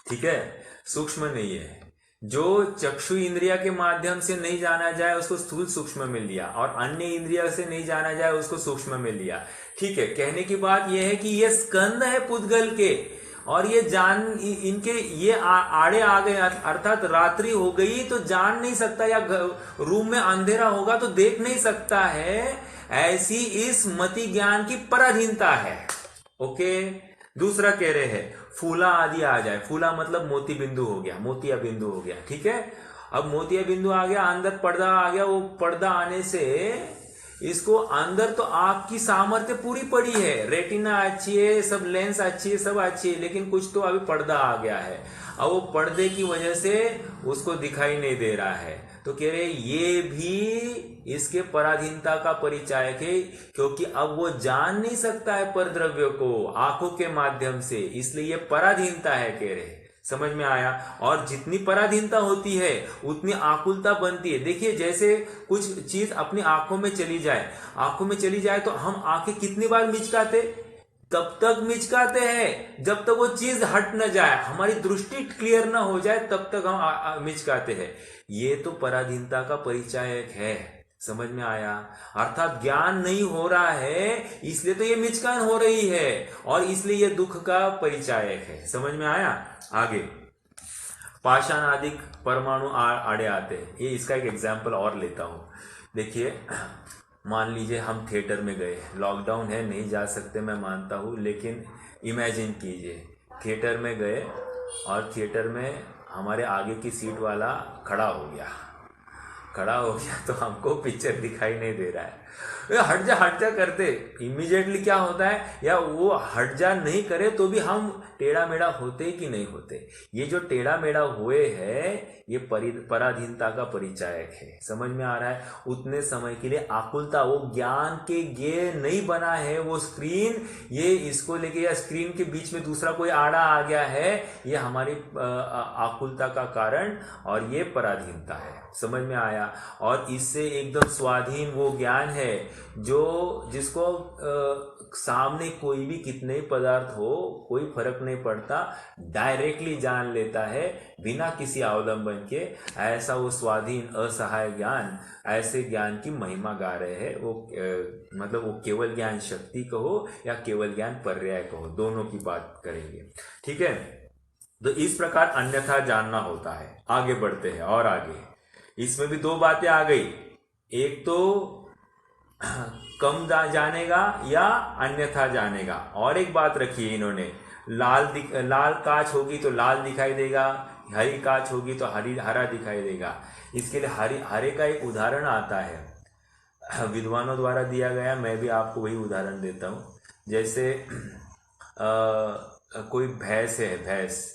ठीक है, सूक्ष्म नहीं है। जो चक्षु इंद्रिया के माध्यम से नहीं जाना जाए उसको स्थूल सूक्ष्म में लिया, और अन्य इंद्रिया से नहीं जाना जाए उसको सूक्ष्म में लिया। ठीक है, कहने की बात यह है कि ये स्कंद है पुद्गल के, और ये जान इनके ये आड़े आ गए, अर्थात रात्रि हो गई तो जान नहीं सकता, या रूम में अंधेरा होगा तो देख नहीं सकता है। ऐसी इस मति ज्ञान की पराधीनता है। ओके, दूसरा कह रहे हैं फूला आदि आ जाए। फूला मतलब मोती बिंदु हो गया, मोतिया बिंदु हो गया, ठीक है। अब मोतिया बिंदु आ गया, अंदर पर्दा आ गया, वो पर्दा आने से इसको अंदर तो आंख की सामर्थ्य पूरी पड़ी है, रेटिना अच्छी है, सब लेंस अच्छी है, सब अच्छी है, लेकिन कुछ तो अभी पर्दा आ गया है। अब वो पर्दे की वजह से उसको दिखाई नहीं दे रहा है। तो कह रहे ये भी इसके पराधीनता का परिचायक है, क्योंकि अब वो जान नहीं सकता है पर द्रव्य को आंखों के माध्यम से, इसलिए ये पराधीनता है। कह रहे समझ में आया। और जितनी पराधीनता होती है उतनी आकुलता बनती है। देखिए जैसे कुछ चीज अपनी आंखों में चली जाए तो हम आंखें कितनी बार मिचकाते, तब तक मिचकाते हैं जब तक वो चीज हट न जाए, हमारी दृष्टि क्लियर ना हो जाए, तब तक हम मिचकाते हैं। ये तो पराधीनता का परिचायक है। समझ में आया। अर्थात ज्ञान नहीं हो रहा है इसलिए तो ये मिचकान हो रही है और इसलिए ये दुख का परिचायक है। समझ में आया। आगे पाषाण आदि परमाणु आड़े आते हैं। ये इसका एक एग्जाम्पल और लेता हूं। देखिए मान लीजिए हम थिएटर में गए, लॉकडाउन है नहीं जा सकते मैं मानता हूँ, लेकिन इमेजिन कीजिए थिएटर में गए और थिएटर में हमारे आगे की सीट वाला खड़ा हो गया तो हमको पिक्चर दिखाई नहीं दे रहा है। हट जा करते इमीडिएटली क्या होता है, या वो हट जा नहीं करे तो भी हम टेढ़ा मेढ़ा होते कि नहीं होते। ये जो टेढ़ा मेढ़ा हुए है ये पराधीनता का परिचायक है। समझ में आ रहा है। उतने समय के लिए आकुलता, वो ज्ञान के गे नहीं बना है वो स्क्रीन, ये इसको लेके या स्क्रीन के बीच में दूसरा कोई आड़ा आ गया है, ये हमारी आकुलता का कारण और ये पराधीनता है। समझ में आया। और इससे एकदम स्वाधीन वो ज्ञान है जिसको सामने कोई भी कितने ही पदार्थ हो कोई फर्क नहीं पड़ता, डायरेक्टली जान लेता है बिना किसी अवलंबन के। ऐसा वो स्वाधीन असहाय ज्ञान, ऐसे ज्ञान की महिमा गा रहे हैं। वो मतलब वो केवल ज्ञान शक्ति कहो या केवल ज्ञान पर्याय कहो, दोनों की बात करेंगे। ठीक है। तो इस प्रकार अन्यथा जानना होता है। आगे बढ़ते हैं और आगे इसमें भी दो बातें आ गई। एक तो कम जानेगा या अन्यथा जानेगा, और एक बात रखी है इन्होंने, लाल कांच होगी तो लाल दिखाई देगा, हरी कांच होगी तो हरा दिखाई देगा। इसके लिए हरे का एक उदाहरण आता है विद्वानों द्वारा दिया गया, मैं भी आपको वही उदाहरण देता हूँ। जैसे कोई भैंस है, भैंस,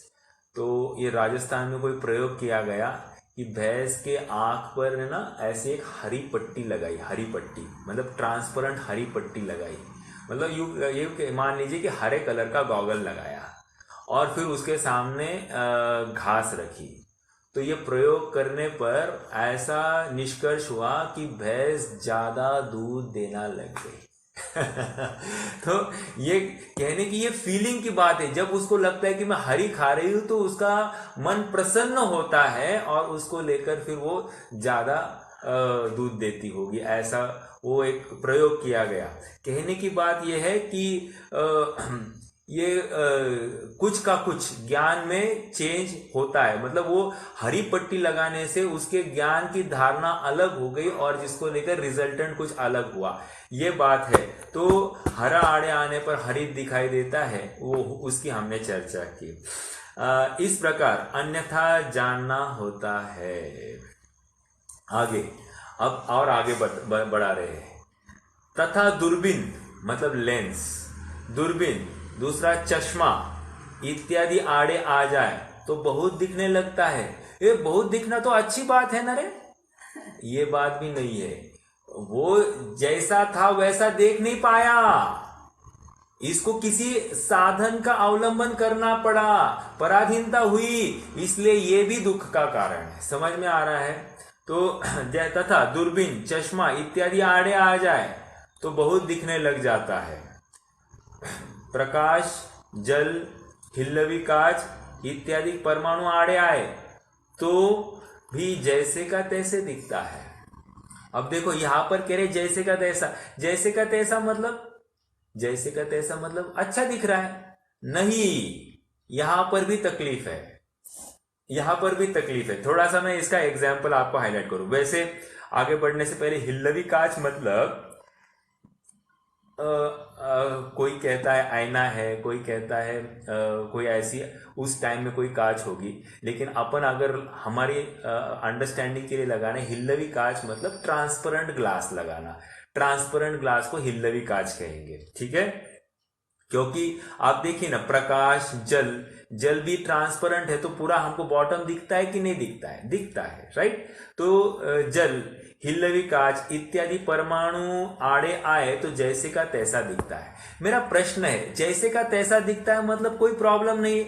तो ये राजस्थान में कोई प्रयोग किया गया कि भैंस के आंख पर है ना ऐसे एक हरी पट्टी लगाई, हरी पट्टी मतलब ट्रांसपेरेंट हरी पट्टी लगाई, मतलब ये मान लीजिए कि हरे कलर का गॉगल लगाया और फिर उसके सामने घास रखी। तो ये प्रयोग करने पर ऐसा निष्कर्ष हुआ कि भैंस ज्यादा दूध देना लग गई। तो ये कहने की ये फीलिंग की बात है। जब उसको लगता है कि मैं हरी खा रही हूं तो उसका मन प्रसन्न होता है और उसको लेकर फिर वो ज्यादा दूध देती होगी। ऐसा वो एक प्रयोग किया गया। कहने की बात यह है कि ये कुछ का कुछ ज्ञान में चेंज होता है। मतलब वो हरी पट्टी लगाने से उसके ज्ञान की धारणा अलग हो गई और जिसको लेकर रिजल्टेंट कुछ अलग हुआ, ये बात है। तो हरा आड़े आने पर हरी दिखाई देता है, वो उसकी हमने चर्चा की। इस प्रकार अन्यथा जानना होता है। आगे अब और आगे बढ़ा रहे हैं। तथा दूरबीन मतलब लेंस, दूरबीन, दूसरा चश्मा इत्यादि आड़े आ जाए तो बहुत दिखने लगता है। ये बहुत दिखना तो अच्छी बात है ना रे, ये बात भी नहीं है। वो जैसा था वैसा देख नहीं पाया, इसको किसी साधन का अवलंबन करना पड़ा, पराधीनता हुई, इसलिए ये भी दुख का कारण है। समझ में आ रहा है। तो तथा दूरबीन, चश्मा इत्यादि आड़े आ जाए तो बहुत दिखने लग जाता है। प्रकाश, जल, हिल्लवी कांच इत्यादि परमाणु आड़े आए तो भी जैसे का तैसे दिखता है। अब देखो यहां पर कह रहे जैसे का तैसा, जैसे का तैसा मतलब, जैसे का तैसा मतलब अच्छा दिख रहा है, नहीं, यहां पर भी तकलीफ है, यहां पर भी तकलीफ है। थोड़ा सा मैं इसका एग्जाम्पल आपको हाईलाइट करूं। वैसे आगे बढ़ने से पहले हिल्लवी कांच मतलब कोई कहता है आईना है, कोई कहता है कोई ऐसी उस टाइम में कोई कांच होगी, लेकिन अपन अगर हमारी अंडरस्टैंडिंग के लिए लगाना, हिल्लवी कांच मतलब ट्रांसपेरेंट ग्लास लगाना, ट्रांसपेरेंट ग्लास को हिल्लवी कांच कहेंगे। ठीक है। क्योंकि आप देखिए ना, प्रकाश, जल, जल भी ट्रांसपेरेंट है तो पूरा हमको बॉटम दिखता है कि नहीं दिखता है? दिखता है, राइट। तो जल, हिल्लवी कांच इत्यादि परमाणु आड़े आए तो जैसे का तैसा दिखता है। मेरा प्रश्न है, जैसे का तैसा दिखता है मतलब कोई प्रॉब्लम नहीं,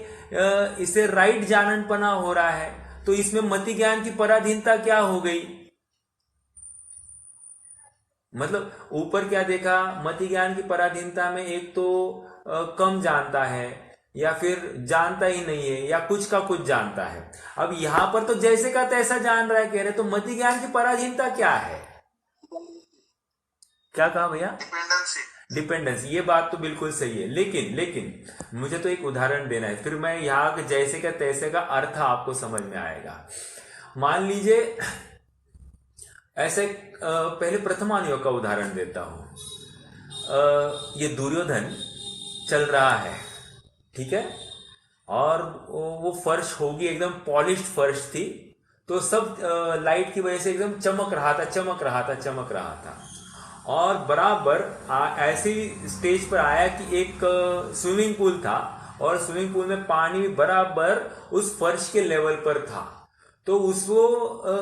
इसे राइट जाननपना हो रहा है, तो इसमें मति ज्ञान की पराधीनता क्या हो गई? मतलब ऊपर क्या देखा, मति ज्ञान की पराधीनता में एक तो कम जानता है या फिर जानता ही नहीं है या कुछ का कुछ जानता है। अब यहां पर तो जैसे का तैसा जान रहा है, कह रहे, तो मति ज्ञान की पराधीनता क्या है? क्या कहा भैया? डिपेंडेंसी। डिपेंडेंसी, ये बात तो बिल्कुल सही है, लेकिन मुझे तो एक उदाहरण देना है, फिर मैं यहाँ के जैसे का तैसे का अर्थ आपको समझ में आएगा। मान लीजिए ऐसे पहले प्रथमानुयोग का उदाहरण देता हूं। ये दुर्योधन चल रहा है, ठीक है, और वो फर्श होगी एकदम पॉलिश्ड फर्श थी, तो सब लाइट की वजह से एकदम चमक रहा था। और बराबर ऐसी स्टेज पर आया कि एक स्विमिंग पूल था और स्विमिंग पूल में पानी भी बराबर उस फर्श के लेवल पर था। तो उसको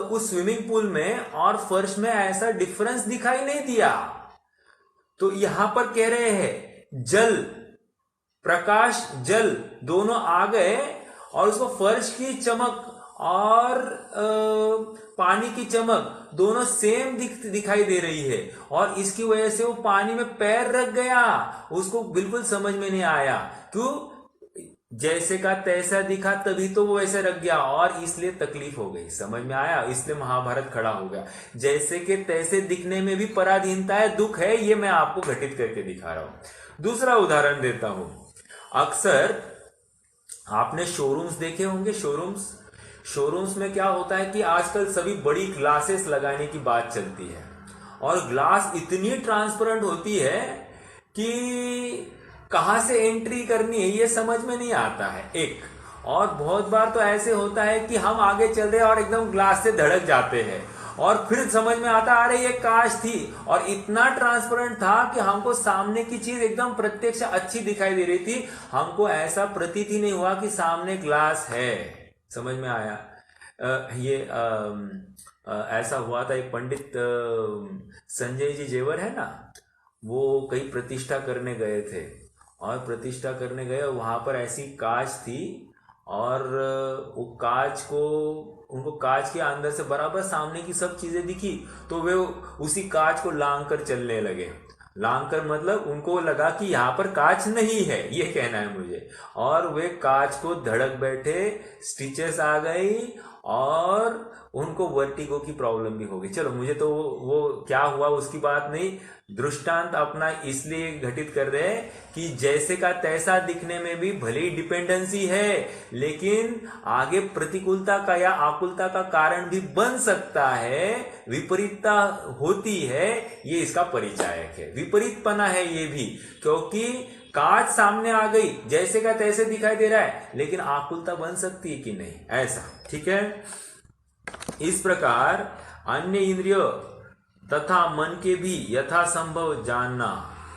उस स्विमिंग पूल में और फर्श में ऐसा डिफरेंस दिखाई नहीं दिया। तो यहां पर कह रहे हैं जल, प्रकाश, जल दोनों आ गए और उसको फर्श की चमक और पानी की चमक दोनों सेम दिखाई दे रही है, और इसकी वजह से वो पानी में पैर रख गया, उसको बिल्कुल समझ में नहीं आया। क्यों? जैसे का तैसा दिखा तभी तो वो ऐसे रख गया और इसलिए तकलीफ हो गई। समझ में आया? इसलिए महाभारत खड़ा हो गया। जैसे के तैसे दिखने में भी पराधीनता है, दुख है, ये मैं आपको घटित करके दिखा रहा हूं। दूसरा उदाहरण देता हूं। अक्सर आपने शोरूम्स देखे होंगे, शोरूम्स में क्या होता है कि आजकल सभी बड़ी ग्लासेस लगाने की बात चलती है, और ग्लास इतनी ट्रांसपेरेंट होती है कि कहां से एंट्री करनी है ये समझ में नहीं आता है, एक। और बहुत बार तो ऐसे होता है कि हम आगे चल रहे हैं और एकदम ग्लास से धड़क जाते हैं, और फिर समझ में आता, अरे ये कांच थी और इतना ट्रांसपेरेंट था कि हमको सामने की चीज एकदम प्रत्यक्ष अच्छी दिखाई दे रही थी, हमको ऐसा प्रतीत ही नहीं हुआ कि सामने ग्लास है। समझ में आया? ऐसा हुआ था, एक पंडित संजय जी जेवर है ना, वो कहीं प्रतिष्ठा करने गए थे, और प्रतिष्ठा करने गए, वहां पर ऐसी कांच थी, और वो कांच को, उनको कांच के अंदर से बराबर सामने की सब चीजें दिखी, तो वे उसी कांच को लांग कर चलने लगे। लांग कर मतलब उनको लगा कि यहाँ पर कांच नहीं है, ये कहना है मुझे, और वे कांच को धड़क बैठे, स्टिचेस आ गई और उनको वर्टिगो की प्रॉब्लम भी हो गई। चलो, मुझे तो वो क्या हुआ उसकी बात नहीं, दृष्टांत अपना इसलिए घटित कर रहे हैं कि जैसे का तैसा दिखने में भी भले ही डिपेंडेंसी है, लेकिन आगे प्रतिकूलता का या आकुलता का कारण भी बन सकता है, विपरीतता होती है, ये इसका परिचायक है। विपरीतपना है ये भी, क्योंकि कांच सामने आ गई, जैसे का तैसे दिखाई दे रहा है, लेकिन आकुलता बन सकती है कि नहीं, ऐसा। ठीक है। इस प्रकार अन्य इंद्रिय तथा मन के भी यथासंभव जानना,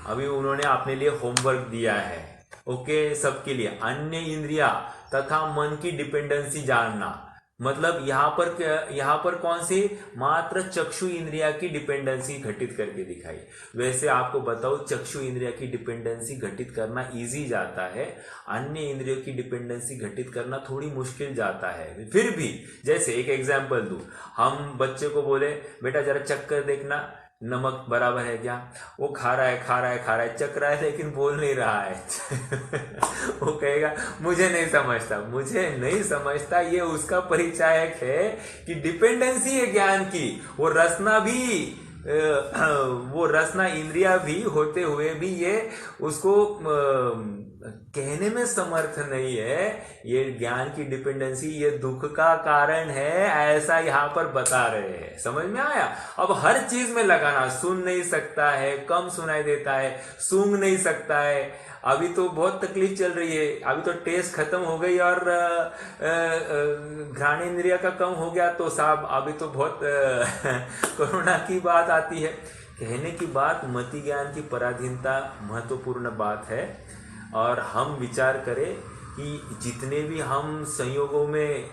अभी उन्होंने अपने लिए होमवर्क दिया है, ओके, सबके लिए। अन्य इंद्रिया तथा मन की डिपेंडेंसी जानना, मतलब यहां पर कौन सी? मात्र चक्षु इंद्रिया की डिपेंडेंसी घटित करके दिखाई। वैसे आपको बताओ, चक्षु इंद्रिया की डिपेंडेंसी घटित करना इजी जाता है, अन्य इंद्रियों की डिपेंडेंसी घटित करना थोड़ी मुश्किल जाता है। फिर भी जैसे एक एग्जांपल दूं, हम बच्चे को बोले, बेटा जरा चख कर देखना नमक बराबर है क्या? वो खा रहा है, चख रहा है, लेकिन बोल नहीं रहा है। वो कहेगा मुझे नहीं समझता, ये उसका परिचायक है कि डिपेंडेंसी है ज्ञान की। वो रसना इंद्रिया भी होते हुए भी ये उसको कहने में समर्थ नहीं है, ये ज्ञान की डिपेंडेंसी, ये दुख का कारण है, ऐसा यहां पर बता रहे हैं। समझ में आया? अब हर चीज में लगाना, सुन नहीं सकता है, कम सुनाई देता है, सूंघ नहीं सकता है, अभी तो बहुत तकलीफ चल रही है, अभी तो टेस्ट खत्म हो गई और घ्राणेंद्रिय का कम हो गया, तो साहब अभी तो बहुत कोरोना की बात आती है। कहने की बात, मति ज्ञान की पराधीनता महत्वपूर्ण बात है। और हम विचार करें कि जितने भी हम संयोगों में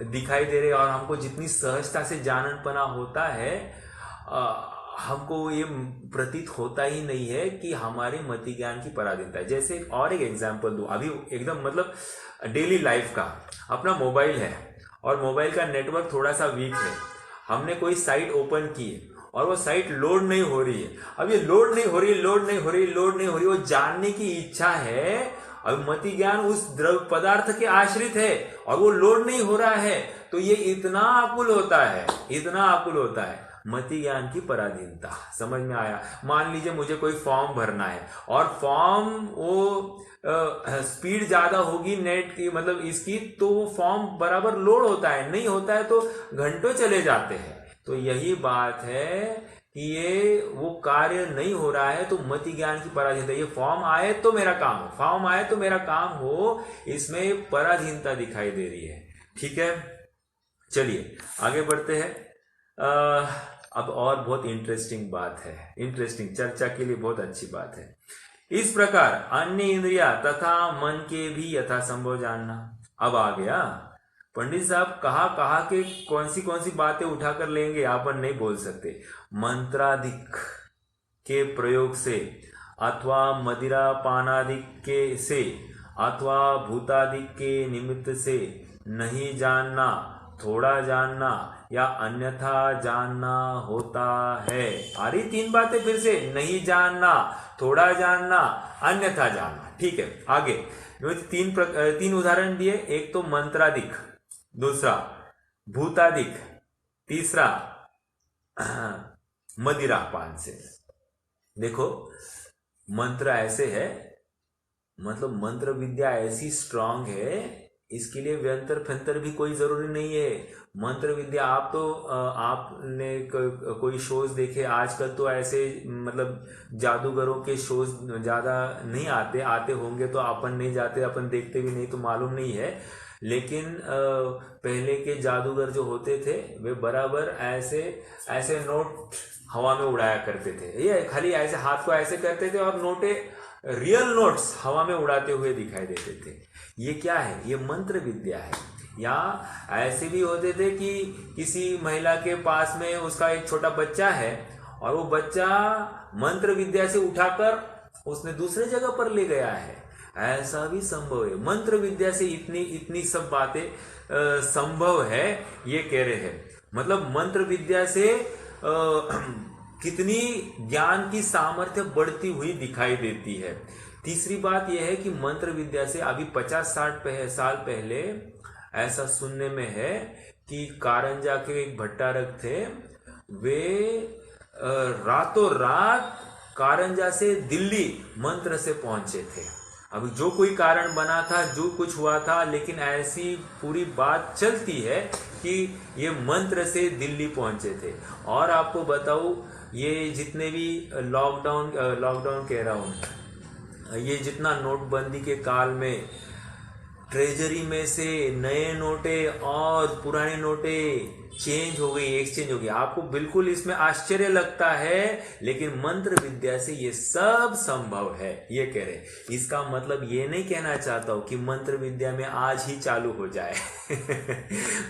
दिखाई दे रहे और हमको जितनी सहजता से जाननपना होता है, हमको ये प्रतीत होता ही नहीं है कि हमारे मति ज्ञान की पराधीनता है। जैसे और एक एग्जांपल दूं, अभी एकदम मतलब डेली लाइफ का, अपना मोबाइल है और मोबाइल का नेटवर्क थोड़ा सा वीक है, हमने कोई साइट ओपन की है और वो साइट लोड नहीं हो रही है। अब ये लोड नहीं हो रही, वो जानने की इच्छा है। अब मति ज्ञान उस द्रव्य पदार्थ के आश्रित है और वो लोड नहीं हो रहा है, तो ये इतना आकुल होता है। मति ज्ञान की पराधीनता, समझ में आया? मान लीजिए मुझे कोई फॉर्म भरना है और फॉर्म वो स्पीड ज्यादा होगी नेट की, मतलब इसकी, तो वो फॉर्म बराबर लोड होता है, नहीं होता है तो घंटों चले जाते हैं। तो यही बात है कि ये वो कार्य नहीं हो रहा है तो मति ज्ञान की पराधीनता। ये फॉर्म आए तो मेरा काम हो, इसमें पराधीनता दिखाई दे रही है। ठीक है, चलिए आगे बढ़ते हैं। अब और बहुत इंटरेस्टिंग बात है, इंटरेस्टिंग चर्चा के लिए बहुत अच्छी बात है। इस प्रकार अन्य इंद्रिया तथा मन के भी यथासंभव जानना। अब आ गया पंडित साहब, कहा के कौन सी बातें उठाकर लेंगे, आपन नहीं बोल सकते। मंत्राधिक के प्रयोग से अथवा मदिरा पानादिक के से अथवा भूतादिक के निमित्त से नहीं जानना, थोड़ा जानना या अन्यथा जानना होता है। अरे 3 बातें फिर से, नहीं जानना, थोड़ा जानना, अन्यथा जानना। ठीक है, आगे 3 उदाहरण दिए। एक तो मंत्रादिक, दूसरा भूतादिक, तीसरा मदिरा पान से। देखो मंत्र ऐसे है, मतलब मंत्र विद्या ऐसी स्ट्रांग है, इसके लिए व्यंतर फंतर भी कोई जरूरी नहीं है। मंत्र विद्या आप तो आपने कोई शोज देखे, आजकल तो ऐसे मतलब जादूगरों के शोज ज्यादा नहीं आते होंगे तो अपन नहीं जाते, अपन देखते भी नहीं तो मालूम नहीं है। लेकिन पहले के जादूगर जो होते थे वे बराबर ऐसे नोट हवा में उड़ाया करते थे। ये खाली ऐसे हाथ को ऐसे करते थे और नोटे, रियल नोट्स हवा में उड़ाते हुए दिखाई देते थे। ये क्या है? ये मंत्र विद्या है। या ऐसे भी होते थे कि किसी महिला के पास में उसका एक छोटा बच्चा है और वो बच्चा मंत्र विद्या से उठाकर उसने दूसरे जगह पर ले गया है, ऐसा भी संभव है। मंत्र विद्या से इतनी सब बातें संभव है, ये कह रहे हैं। मतलब मंत्र विद्या से कितनी ज्ञान की सामर्थ्य बढ़ती हुई दिखाई देती है। तीसरी बात यह है कि मंत्र विद्या से अभी 50-60 साल पहले ऐसा सुनने में है कि कारंजा के एक भट्टारक थे, वे रातों रात कारंजा से दिल्ली मंत्र से पहुंचे थे। अभी जो कोई कारण बना था, जो कुछ हुआ था, लेकिन ऐसी पूरी बात चलती है कि ये मंत्र से दिल्ली पहुंचे थे। और आपको बताऊं, ये जितने भी लॉकडाउन कह रहा हूं, ये जितना नोटबंदी के काल में ट्रेजरी में से नए नोटे और पुराने नोटे चेंज हो गई, एक्सचेंज हो गई, आपको बिल्कुल इसमें आश्चर्य लगता है, लेकिन मंत्र विद्या से ये सब संभव है, ये कह रहे। इसका मतलब ये नहीं कहना चाहता हूं कि मंत्र विद्या में आज ही चालू हो जाए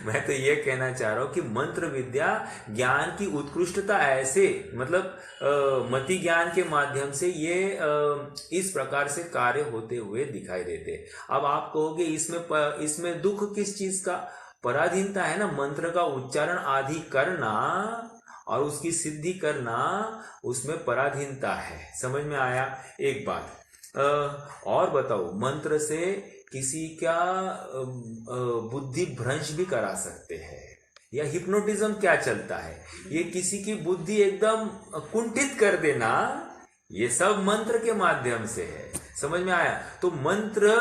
मैं तो ये कहना चाह रहा हूं कि मंत्र विद्या ज्ञान की उत्कृष्टता ऐसे, मतलब मति ज्ञान के माध्यम से ये इस प्रकार से कार्य होते हुए दिखाई देते। अब आप कहोगे इसमें दुख किस चीज का? पराधीनता है ना। मंत्र का उच्चारण आदि करना और उसकी सिद्धि करना, उसमें पराधीनता है। समझ में आया? एक बात और बताओ, मंत्र से किसी का बुद्धि भ्रंश भी करा सकते हैं, या हिप्नोटिज्म क्या चलता है, ये किसी की बुद्धि एकदम कुंठित कर देना, ये सब मंत्र के माध्यम से है। समझ में आया? तो मंत्र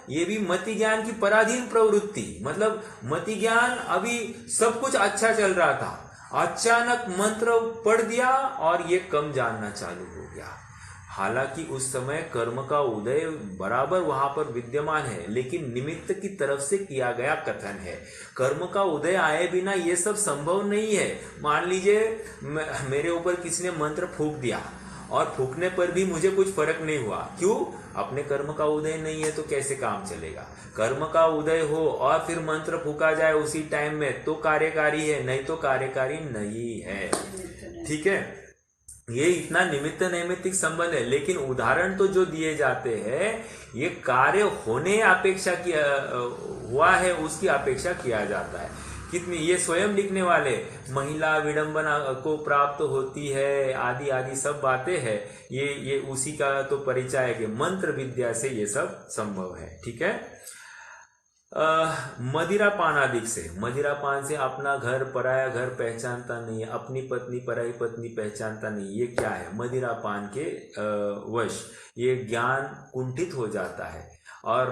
ये भी मति ज्ञान की पराधीन प्रवृत्ति, मतलब मति ज्ञान अभी सब कुछ अच्छा चल रहा था, अचानक मंत्र पढ़ दिया और ये कम जानना चालू हो गया। हालांकि उस समय कर्म का उदय बराबर वहां पर विद्यमान है, लेकिन निमित्त की तरफ से किया गया कथन है। कर्म का उदय आए बिना ये सब संभव नहीं है। मान लीजिए मेरे ऊपर किसी ने मंत्र फूंक दिया और फूकने पर भी मुझे कुछ फर्क नहीं हुआ। क्यों? अपने कर्म का उदय नहीं है तो कैसे काम चलेगा? कर्म का उदय हो और फिर मंत्र फूका जाए उसी टाइम में तो कार्यकारी है, नहीं तो कार्यकारी नहीं है। ठीक है, ये इतना निमित्त नैमित्तिक संबंध है। लेकिन उदाहरण तो जो दिए जाते हैं ये कार्य होने अपेक्षा किया हुआ है, उसकी अपेक्षा किया जाता है। कितनी ये स्वयं लिखने वाले महिला विडंबना को प्राप्त होती है आदि आदि सब बातें हैं। ये उसी का तो परिचय है कि मंत्र विद्या से ये सब संभव है। ठीक है, मदिरा पान आदि से, मदिरा पान से अपना घर पराया घर पहचानता नहीं है, अपनी पत्नी पराई पत्नी पहचानता नहीं, ये क्या है? मदिरा पान के वश ये ज्ञान कुंठित हो जाता है। और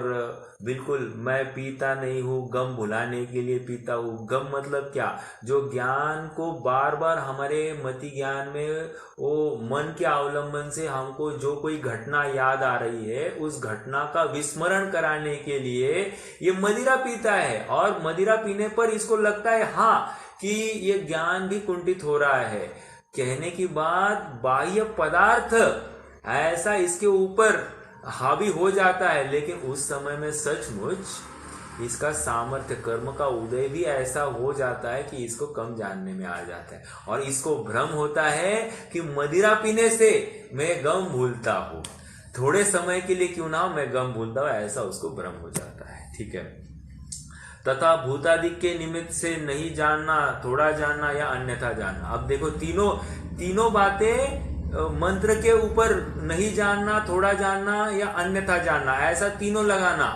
बिल्कुल मैं पीता नहीं हूँ, गम भुलाने के लिए पीता हूँ। गम मतलब क्या? जो ज्ञान को बार बार हमारे मति ज्ञान में वो मन के अवलंबन से हमको जो कोई घटना याद आ रही है उस घटना का विस्मरण कराने के लिए ये मदिरा पीता है। और मदिरा पीने पर इसको लगता है हाँ कि ये ज्ञान भी कुंठित हो रहा है। कहने की बात बाह्य पदार्थ ऐसा इसके ऊपर हावी हो जाता है, लेकिन उस समय में सचमुच इसका सामर्थ्य कर्म का उदय भी ऐसा हो जाता है कि इसको कम जानने में आ जाता है। और इसको भ्रम होता है कि मदिरा पीने से मैं गम भूलता हूं, थोड़े समय के लिए क्यों ना मैं गम भूलता हूं, ऐसा उसको भ्रम हो जाता है। ठीक है, तथा भूतादिक के निमित्त से नहीं जानना, थोड़ा जानना या अन्यथा जानना। अब देखो तीनों बातें मंत्र के ऊपर नहीं जानना, थोड़ा जानना या अन्यथा जानना, ऐसा तीनों लगाना।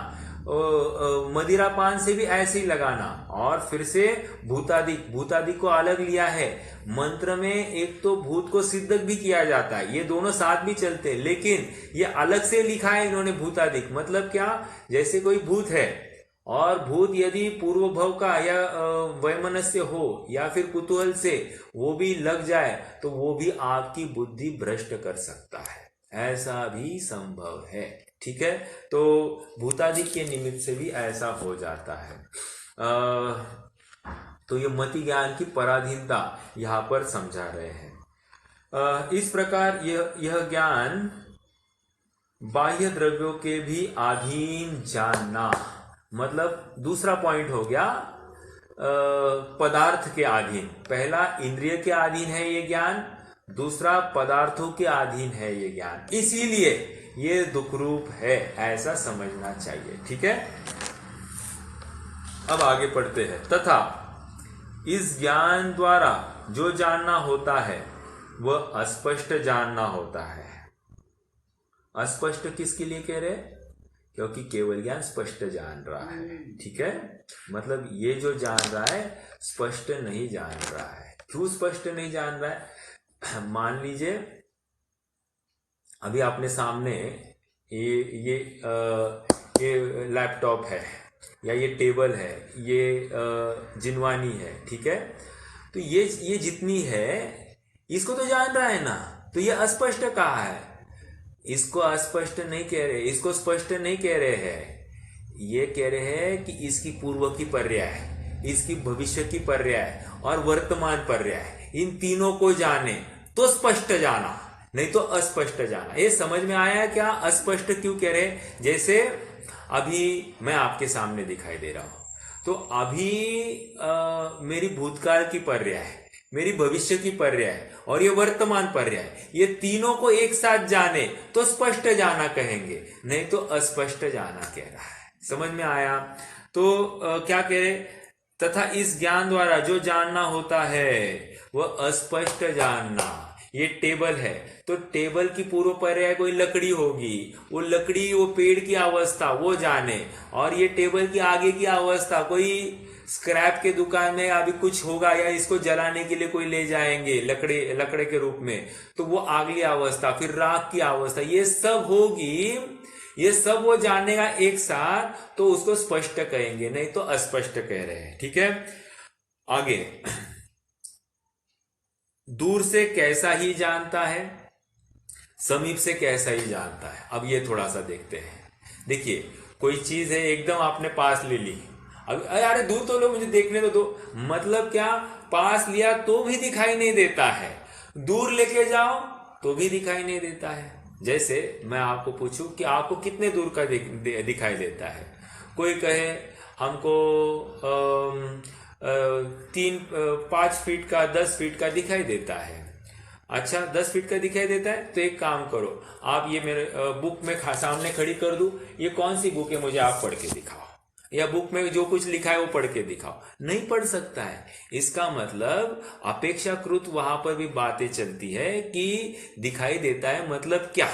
मदिरा पान से भी ऐसे ही लगाना। और फिर से भूतादिक को अलग लिया है। मंत्र में एक तो भूत को सिद्ध भी किया जाता है, ये दोनों साथ भी चलते हैं, लेकिन ये अलग से लिखा है इन्होंने भूतादिक। मतलब क्या? जैसे कोई भूत है और भूत यदि पूर्व भव का या वैमनस्य हो या फिर कुतूहल से वो भी लग जाए तो वो भी आपकी बुद्धि भ्रष्ट कर सकता है, ऐसा भी संभव है। ठीक है, तो भूतादि के निमित्त से भी ऐसा हो जाता है। तो ये मति ज्ञान की पराधीनता यहां पर समझा रहे हैं। इस प्रकार यह ज्ञान बाह्य द्रव्यों के भी अधीन जानना, मतलब दूसरा पॉइंट हो गया पदार्थ के अधीन। पहला इंद्रिय के अधीन है ये ज्ञान, दूसरा पदार्थों के अधीन है ये ज्ञान, इसीलिए ये दुख रूप है, ऐसा समझना चाहिए। ठीक है, अब आगे पढ़ते हैं। तथा इस ज्ञान द्वारा जो जानना होता है वह अस्पष्ट जानना होता है। अस्पष्ट किसके लिए कह रहे? क्योंकि केवल ज्ञान स्पष्ट जान रहा है। ठीक है, मतलब ये जो जान रहा है स्पष्ट नहीं जान रहा है। क्यों स्पष्ट नहीं जान रहा है? मान लीजिए अभी आपने सामने ये लैपटॉप है या ये टेबल है, ये जिनवानी है। ठीक है, तो ये जितनी है इसको तो जान रहा है ना, तो ये अस्पष्ट कहा है। इसको अस्पष्ट नहीं कह रहे, इसको स्पष्ट नहीं कह रहे हैं। ये कह रहे हैं कि इसकी पूर्व की पर्याय, इसकी भविष्य की पर्याय और वर्तमान पर्याय, इन तीनों को जाने तो स्पष्ट जाना, नहीं तो अस्पष्ट जाना। ये समझ में आया क्या? अस्पष्ट क्यों कह रहे? जैसे अभी मैं आपके सामने दिखाई दे रहा हूं, तो अभी मेरी भूतकाल की पर्याय, मेरी भविष्य की पर्याय और ये वर्तमान पर्याय, ये तीनों को एक साथ जाने तो स्पष्ट जाना कहेंगे, नहीं तो अस्पष्ट जाना कह रहा है। समझ में आया? तो क्या कह रहे? तथा इस ज्ञान द्वारा जो जानना होता है वह अस्पष्ट जानना। ये टेबल है तो टेबल की पूर्व पर्याय कोई लकड़ी होगी, वो लकड़ी, वो पेड़ की अवस्था वो जाने, और ये टेबल की आगे की अवस्था कोई स्क्रैप के दुकान में अभी कुछ होगा या इसको जलाने के लिए कोई ले जाएंगे लकड़े के रूप में, तो वो अगली अवस्था, फिर राख की अवस्था, ये सब होगी, ये सब वो जानेगा एक साथ, तो उसको स्पष्ट कहेंगे, नहीं तो अस्पष्ट कह रहे हैं। ठीक है, आगे दूर से कैसा ही जानता है, समीप से कैसा ही जानता है। अब ये थोड़ा सा देखते हैं। देखिए कोई चीज है एकदम आपने पास ले ली, अब अरे दूर तो लो, मुझे देखने तो दो, मतलब क्या? पास लिया तो भी दिखाई नहीं देता है, दूर लेके जाओ तो भी दिखाई नहीं देता है। जैसे मैं आपको पूछूं कि आपको कितने दूर का दिखाई देता है। कोई कहे हमको 5 फीट का 10 फीट का दिखाई देता है। अच्छा, 10 फीट का दिखाई देता है तो एक काम करो, आप ये मेरे बुक में सामने खड़ी कर दूं, ये कौन सी बुक है मुझे आप पढ़ के दिखाओ, या बुक में जो कुछ लिखा है वो पढ़ के दिखाओ। नहीं पढ़ सकता है। इसका मतलब अपेक्षाकृत वहां पर भी बातें चलती है कि दिखाई देता है मतलब क्या,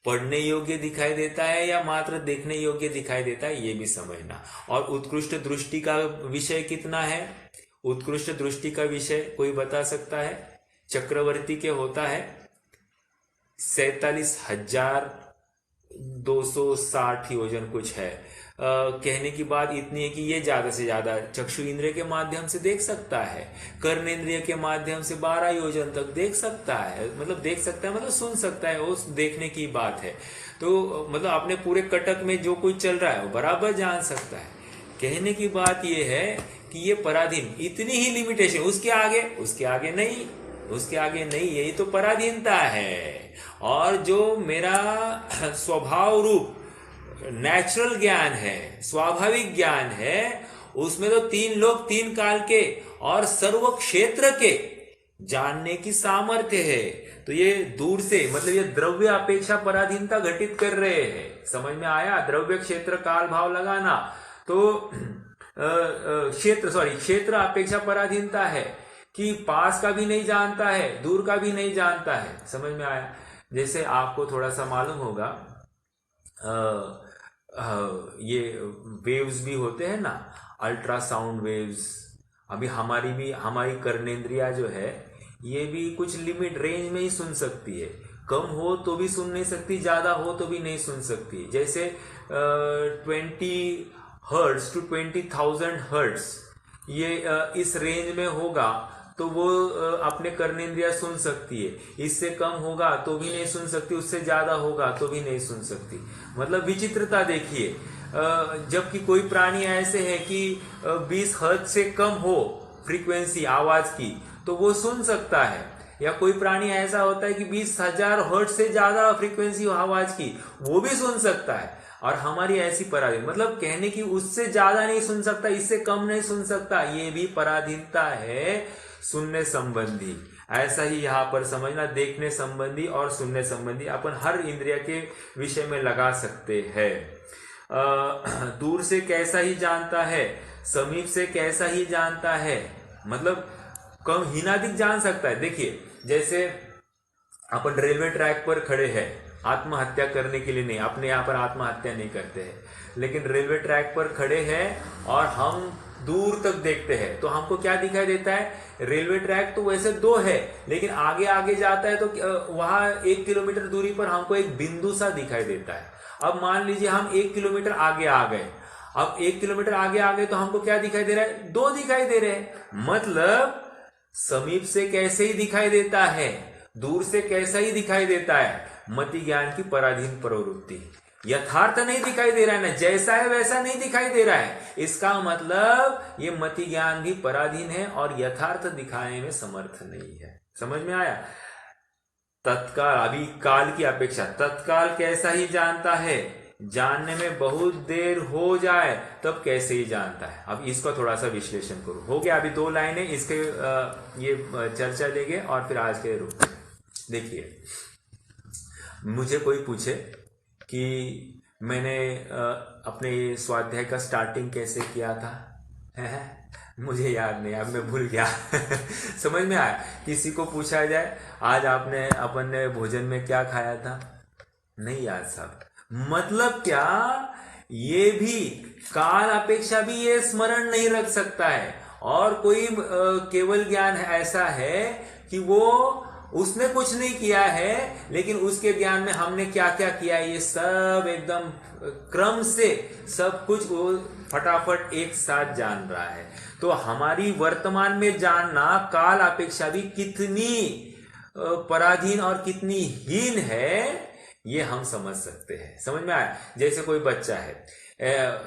पढ़ने योग्य दिखाई देता है या मात्र देखने योग्य दिखाई देता है, ये भी समझना। और उत्कृष्ट दृष्टि का विषय कितना है? उत्कृष्ट दृष्टि का विषय कोई बता सकता है? चक्रवर्ती के होता है 47,260 योजन कुछ है। कहने की बात इतनी है कि ये ज्यादा से ज्यादा चक्षु इंद्रिय के माध्यम से देख सकता है, कर्नेंद्रिय के माध्यम से 12 योजन तक देख सकता है। मतलब देख सकता है मतलब सुन सकता है, वो देखने की बात है। तो मतलब अपने पूरे कटक में जो कुछ चल रहा है वो बराबर जान सकता है। कहने की बात ये है कि ये पराधीन, इतनी ही लिमिटेशन, उसके आगे नहीं, उसके आगे नहीं, यही तो पराधीनता है। और जो मेरा स्वभाव रूप नेचुरल ज्ञान है, स्वाभाविक ज्ञान है, उसमें तो 3 लोक 3 काल के और सर्व क्षेत्र के जानने की सामर्थ्य है। तो ये दूर से मतलब ये द्रव्य अपेक्षा पराधीनता घटित कर रहे हैं। समझ में आया? द्रव्य क्षेत्र काल भाव लगाना तो क्षेत्र अपेक्षा पराधीनता है कि पास का भी नहीं जानता है, दूर का भी नहीं जानता है। समझ में आया? जैसे आपको थोड़ा सा मालूम होगा, ये वेव्स भी होते हैं ना, अल्ट्रासाउंड वेव्स। अभी हमारी कर्नेंद्रिया जो है ये भी कुछ लिमिट रेंज में ही सुन सकती है। कम हो तो भी सुन नहीं सकती, ज्यादा हो तो भी नहीं सुन सकती। जैसे 20 हर्ट्ज टू 20,000 हर्ट्ज, ये इस रेंज में होगा तो वो अपने कर्नेंद्रिया सुन सकती है। इससे कम होगा तो भी नहीं सुन सकती, उससे ज्यादा होगा तो भी नहीं सुन सकती। मतलब विचित्रता देखिए। जबकि कोई प्राणी ऐसे है कि 20 हर्ट्ज से कम हो फ्रीक्वेंसी आवाज की तो वो सुन सकता है, या कोई प्राणी ऐसा होता है कि 20,000 हर्ट्ज से ज्यादा फ्रीक्वेंसी हो आवाज की, वो भी सुन सकता है। और हमारी ऐसी पराधीन, मतलब कहने की उससे ज्यादा नहीं सुन सकता, इससे कम नहीं सुन सकता, ये भी पराधीनता है सुनने संबंधी। ऐसा ही यहां पर समझना, देखने संबंधी और सुनने संबंधी अपन हर इंद्रिय के विषय में लगा सकते हैं। दूर से कैसा ही जानता है, समीप से कैसा ही जानता है, मतलब कम हीनाधिक जान सकता है। देखिए जैसे अपन रेलवे ट्रैक पर खड़े हैं, आत्महत्या करने के लिए नहीं, अपने यहाँ पर आत्महत्या नहीं करते हैं, लेकिन रेलवे ट्रैक पर खड़े हैं और हम दूर तक देखते हैं तो हमको क्या दिखाई देता है? रेलवे ट्रैक तो वैसे 2 है, लेकिन आगे आगे जाता है तो वहां 1 किलोमीटर दूरी पर हमको एक बिंदु सा दिखाई देता है। अब मान लीजिए हम 1 किलोमीटर आगे आ गए, अब 1 किलोमीटर आगे आ गए तो हमको क्या दिखाई दे रहा है? 2 दिखाई दे रहे हैं। मतलब समीप से कैसे ही दिखाई देता है, दूर से कैसा ही दिखाई देता है, मति ज्ञान की पराधीन प्रवृत्ति। यथार्थ नहीं दिखाई दे रहा है ना, जैसा है वैसा नहीं दिखाई दे रहा है। इसका मतलब ये मति ज्ञान भी पराधीन है और यथार्थ दिखाने में समर्थ नहीं है। समझ में आया? तत्काल, अभी काल की अपेक्षा तत्काल कैसा ही जानता है, जानने में बहुत देर हो जाए तब कैसे ही जानता है। अब इसका थोड़ा सा विश्लेषण करो। हो गया, अभी 2 लाइनें इसके ये चर्चा लेंगे और फिर आज के रूप में देखिए। मुझे कोई पूछे कि मैंने अपने स्वाध्याय का स्टार्टिंग कैसे किया था, मुझे याद नहीं, अब मैं भूल गया। समझ में आया? किसी को पूछा जाए आज अपन ने भोजन में क्या खाया था, नहीं याद साहब। मतलब क्या, ये भी काल अपेक्षा भी ये स्मरण नहीं रख सकता है। और कोई केवल ज्ञान ऐसा है कि वो उसने कुछ नहीं किया है, लेकिन उसके ज्ञान में हमने क्या क्या किया है ये सब एकदम क्रम से सब कुछ वो फटाफट एक साथ जान रहा है। तो हमारी वर्तमान में जानना काल अपेक्षा भी कितनी पराधीन और कितनी हीन है ये हम समझ सकते हैं। समझ में आया? जैसे कोई बच्चा है,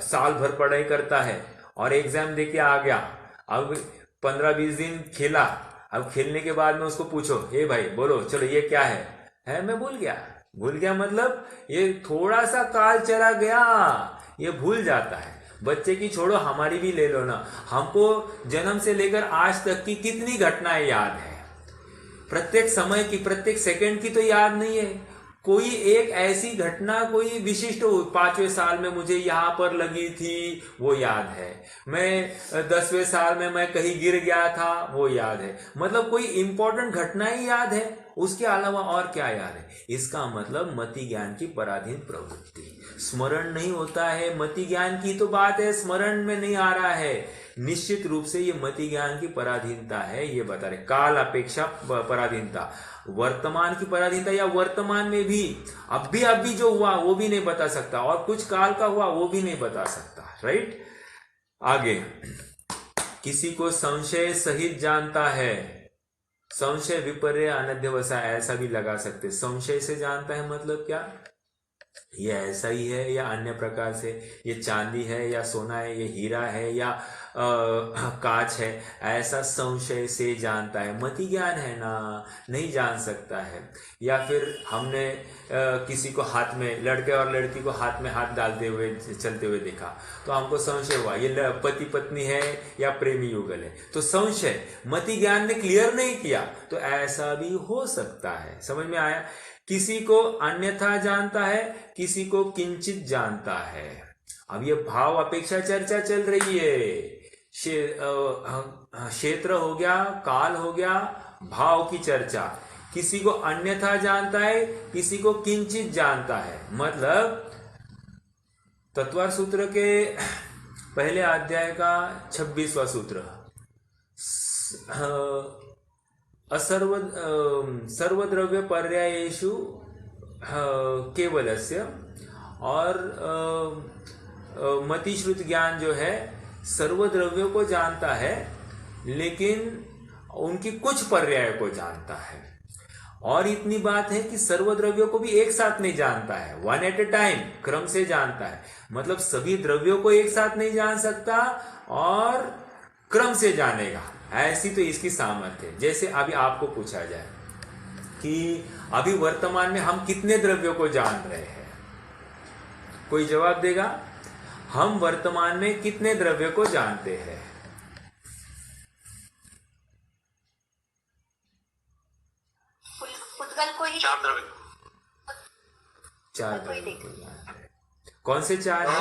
साल भर पढ़ाई करता है और एग्जाम देके आ गया, अब 15-20 दिन खेला, अब खेलने के बाद में उसको पूछो, ए भाई बोलो चलो ये क्या है, है, मैं भूल गया मतलब ये थोड़ा सा काल चला गया, ये भूल जाता है। बच्चे की छोड़ो, हमारी भी ले लो ना, हमको जन्म से लेकर आज तक की कितनी घटनाएं याद है, प्रत्येक समय की, प्रत्येक सेकंड की तो याद नहीं है। कोई एक ऐसी घटना, कोई विशिष्ट, 5वें साल में मुझे यहाँ पर लगी थी वो याद है, मैं 10वें साल में मैं कहीं गिर गया था वो याद है, मतलब कोई इंपॉर्टेंट घटना ही याद है, उसके अलावा और क्या याद है। इसका मतलब मति ज्ञान की पराधीन प्रवृत्ति, स्मरण नहीं होता है। मति ज्ञान की तो बात है, स्मरण में नहीं आ रहा है, निश्चित रूप से ये मति ज्ञान की पराधीनता है। ये बता रहे काल अपेक्षा पराधीनता, वर्तमान की पराधीनता, या वर्तमान में भी अभी जो हुआ वो भी नहीं बता सकता, और कुछ काल का हुआ वो भी नहीं बता सकता, राइट। आगे, किसी को संशय सहित जानता है, संशय विपर्य अनध्यवसाय ऐसा भी लगा सकते। संशय से जानता है मतलब क्या, ये ऐसा ही है या अन्य प्रकार से, ये चांदी है या सोना है, ये हीरा है या कांच है, ऐसा संशय से जानता है। मति ज्ञान है ना, नहीं जान सकता है। या फिर हमने किसी को हाथ में, लड़के और लड़की को हाथ में हाथ डालते हुए चलते हुए देखा, तो हमको संशय हुआ ये पति पत्नी है या प्रेमी युगल है, तो संशय, मति ज्ञान ने क्लियर नहीं किया, तो ऐसा भी हो सकता है। समझ में आया। किसी को अन्यथा जानता है, किसी को किंचित जानता है। अब ये भाव अपेक्षा चर्चा चल रही है, क्षेत्र हो गया, काल हो गया, भाव की चर्चा। किसी को अन्यथा जानता है, किसी को किंचित जानता है, मतलब तत्वार सूत्र के पहले अध्याय का 26वां सूत्र, सर्वद्रव्य पर्यायेषु केवलस्य, और मतिश्रुत ज्ञान जो है सर्वद्रव्यों को जानता है लेकिन उनकी कुछ पर्याय को जानता है। और इतनी बात है कि सर्वद्रव्यों को भी एक साथ नहीं जानता है, वन एट ए टाइम, क्रम से जानता है। मतलब सभी द्रव्यों को एक साथ नहीं जान सकता और क्रम से जानेगा, ऐसी तो इसकी सामर्थ्य है। जैसे अभी आपको पूछा जाए कि अभी वर्तमान में हम कितने द्रव्यों को जान रहे हैं, कोई जवाब देगा? हम वर्तमान में कितने द्रव्यों को जानते हैं? पुद्गल को ही 4 द्रव्य। 4 द्रव्यों को जानते हैं। कौन से 4 हैं?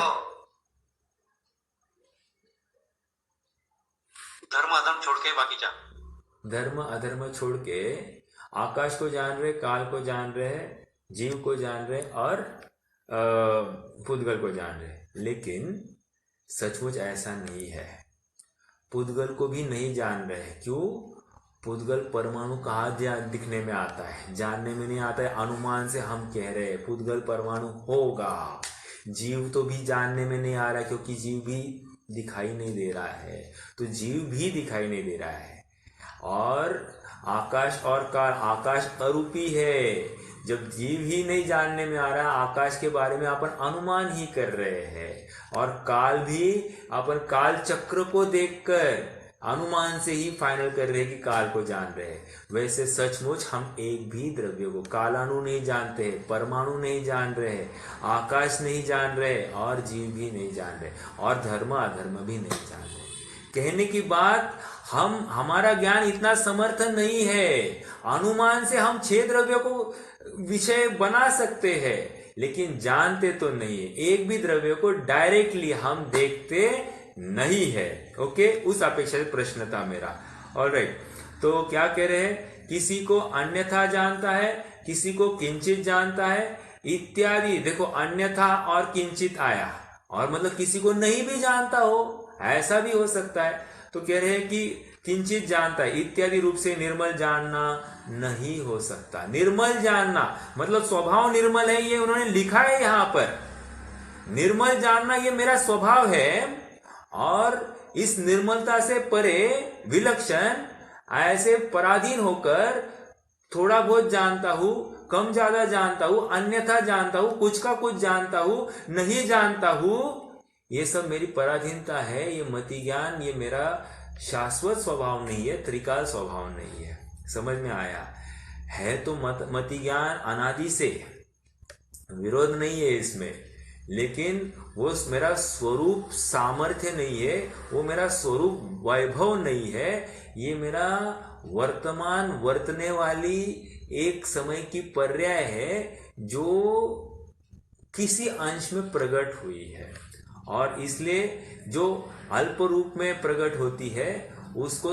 धर्म अधर्म छोड़ के बाकी 4। धर्म अधर्म छोड़ के आकाश को जान रहे, काल को जान रहे, जीव को जान रहे और पुद्गल को जान रहे। लेकिन सचमुच ऐसा नहीं है, पुद्गल को भी नहीं जान रहे। क्यों? पुद्गल परमाणु कहाँ दिखने में आता है, जानने में नहीं आता है। अनुमान से हम कह रहे हैं पुद्गल परमाणु होगा। जीव तो भी जानने में नहीं आ रहा क्योंकि जीव भी दिखाई नहीं दे रहा है, तो जीव भी दिखाई नहीं दे रहा है। और आकाश और काल, आकाश अरूपी है। जब जीव ही नहीं जानने में आ रहा, आकाश के बारे में अपन अनुमान ही कर रहे हैं, और काल भी अपन काल चक्र को देखकर अनुमान से ही फाइनल कर रहे हैं कि काल को जान रहे हैं। वैसे सचमुच हम एक भी द्रव्य को, कालाणु नहीं जानते हैं, परमाणु नहीं जान रहे, आकाश नहीं जान रहे, और जीव भी नहीं जान रहे, और धर्म अधर्म भी नहीं जान रहे। कहने की बात, हमारा ज्ञान इतना समर्थ नहीं है। अनुमान से हम 6 द्रव्यों को विषय बना सकते हैं, लेकिन जानते तो नहीं है। एक भी द्रव्य को डायरेक्टली हम देखते नहीं है। ओके, उस अपेक्षा से प्रश्न था मेरा। ऑलराइट, तो क्या कह रहे हैं? किसी को अन्यथा जानता है, किसी को किंचित जानता है, इत्यादि। देखो, अन्यथा और किंचित आया, और मतलब किसी को नहीं भी जानता हो, ऐसा भी हो सकता है। तो कह रहे हैं कि किंचित जानता है, इत्यादि रूप से निर्मल जानना नहीं हो सकता। निर्मल जानना मतलब स्वभाव निर्मल है, ये उन्होंने लिखा है यहां पर। निर्मल जानना ये मेरा स्वभाव है, और इस निर्मलता से परे विलक्षण, ऐसे पराधीन होकर थोड़ा बहुत जानता हूं, कम ज्यादा जानता हूं, अन्यथा जानता हूं, कुछ का कुछ जानता हूं, नहीं जानता हूं, ये सब मेरी पराधीनता है। ये मति ज्ञान, ये मेरा शाश्वत स्वभाव नहीं है, त्रिकाल स्वभाव नहीं है। समझ में आया है तो मति ज्ञान अनादि से, विरोध नहीं है इसमें, लेकिन वो मेरा स्वरूप सामर्थ्य नहीं है, वो मेरा स्वरूप वैभव नहीं है, ये मेरा वर्तमान वर्तने वाली एक समय की पर्याय है जो किसी अंश में प्रकट हुई है, और इसलिए जो अल्प रूप में प्रकट होती है उसको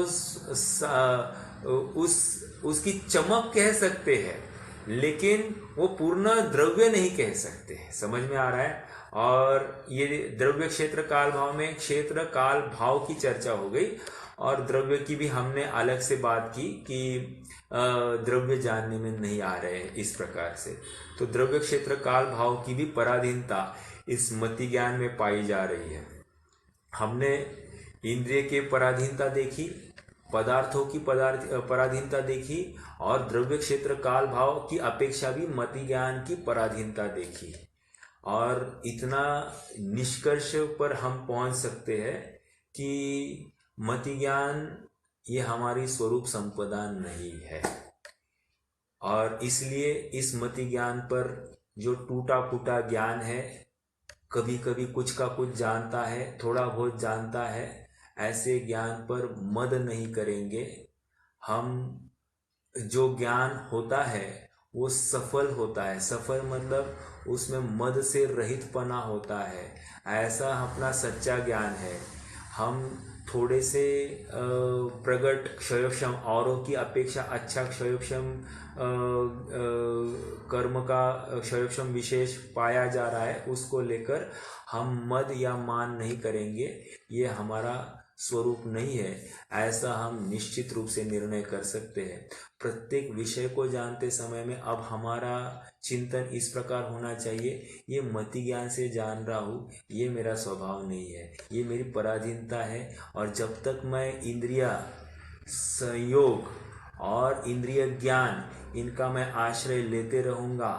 उसकी चमक कह सकते हैं, लेकिन वो पूर्ण द्रव्य नहीं कह सकते। समझ में आ रहा है? और ये द्रव्य क्षेत्र काल भाव में क्षेत्र काल भाव की चर्चा हो गई, और द्रव्य की भी हमने अलग से बात की कि द्रव्य जानने में नहीं आ रहे हैं इस प्रकार से। तो द्रव्य क्षेत्र काल भाव की भी पराधीनता इस मति ज्ञान में पाई जा रही है। हमने इंद्रिय के पराधीनता देखी, पदार्थों की पराधीनता देखी, और द्रव्य क्षेत्र काल भाव की अपेक्षा भी मति ज्ञान की पराधीनता देखी, और इतना निष्कर्ष पर हम पहुंच सकते हैं कि मति ज्ञान ये हमारी स्वरूप संपदा नहीं है, और इसलिए इस मति ज्ञान पर जो टूटा फूटा ज्ञान है, कभी कभी कुछ का कुछ जानता है, थोड़ा बहुत जानता है, ऐसे ज्ञान पर मद नहीं करेंगे हम। जो ज्ञान होता है वो सफल होता है, सफल मतलब उसमें मद से रहितपना होता है, ऐसा अपना सच्चा ज्ञान है। हम थोड़े से प्रगट क्षयक्षम, औरों की अपेक्षा अच्छा क्षयक्षम कर्म का क्षयक्षम विशेष पाया जा रहा है, उसको लेकर हम मद या मान नहीं करेंगे, ये हमारा स्वरूप नहीं है, ऐसा हम निश्चित रूप से निर्णय कर सकते हैं। प्रत्येक विषय को जानते समय में अब हमारा चिंतन इस प्रकार होना चाहिए, ये मति ज्ञान से जान रहा हूँ, ये मेरा स्वभाव नहीं है, ये मेरी पराधीनता है, और जब तक मैं इंद्रिया संयोग और इंद्रिय ज्ञान इनका मैं आश्रय लेते रहूँगा,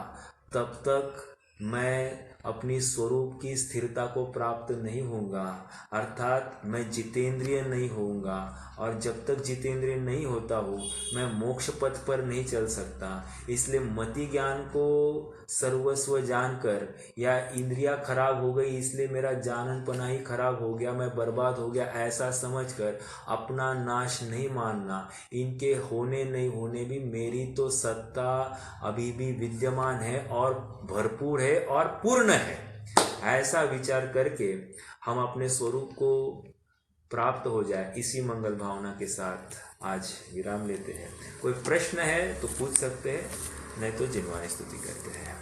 तब तक मैं अपनी स्वरूप की स्थिरता को प्राप्त नहीं होऊंगा, अर्थात मैं जितेंद्रिय नहीं होऊंगा, और जब तक जितेंद्रिय नहीं होता हूँ मैं मोक्ष पथ पर नहीं चल सकता। इसलिए मति ज्ञान को सर्वस्व जानकर, या इंद्रिया खराब हो गई इसलिए मेरा जाननपना ही खराब हो गया, मैं बर्बाद हो गया, ऐसा समझकर अपना नाश नहीं मानना। इनके होने नहीं होने भी मेरी तो सत्ता अभी भी विद्यमान है और भरपूर है और पूर्ण है, ऐसा विचार करके हम अपने स्वरूप को प्राप्त हो जाए, इसी मंगल भावना के साथ आज विराम लेते हैं। कोई प्रश्न है तो पूछ सकते हैं, नहीं तो जिनवानी स्तुति करते हैं।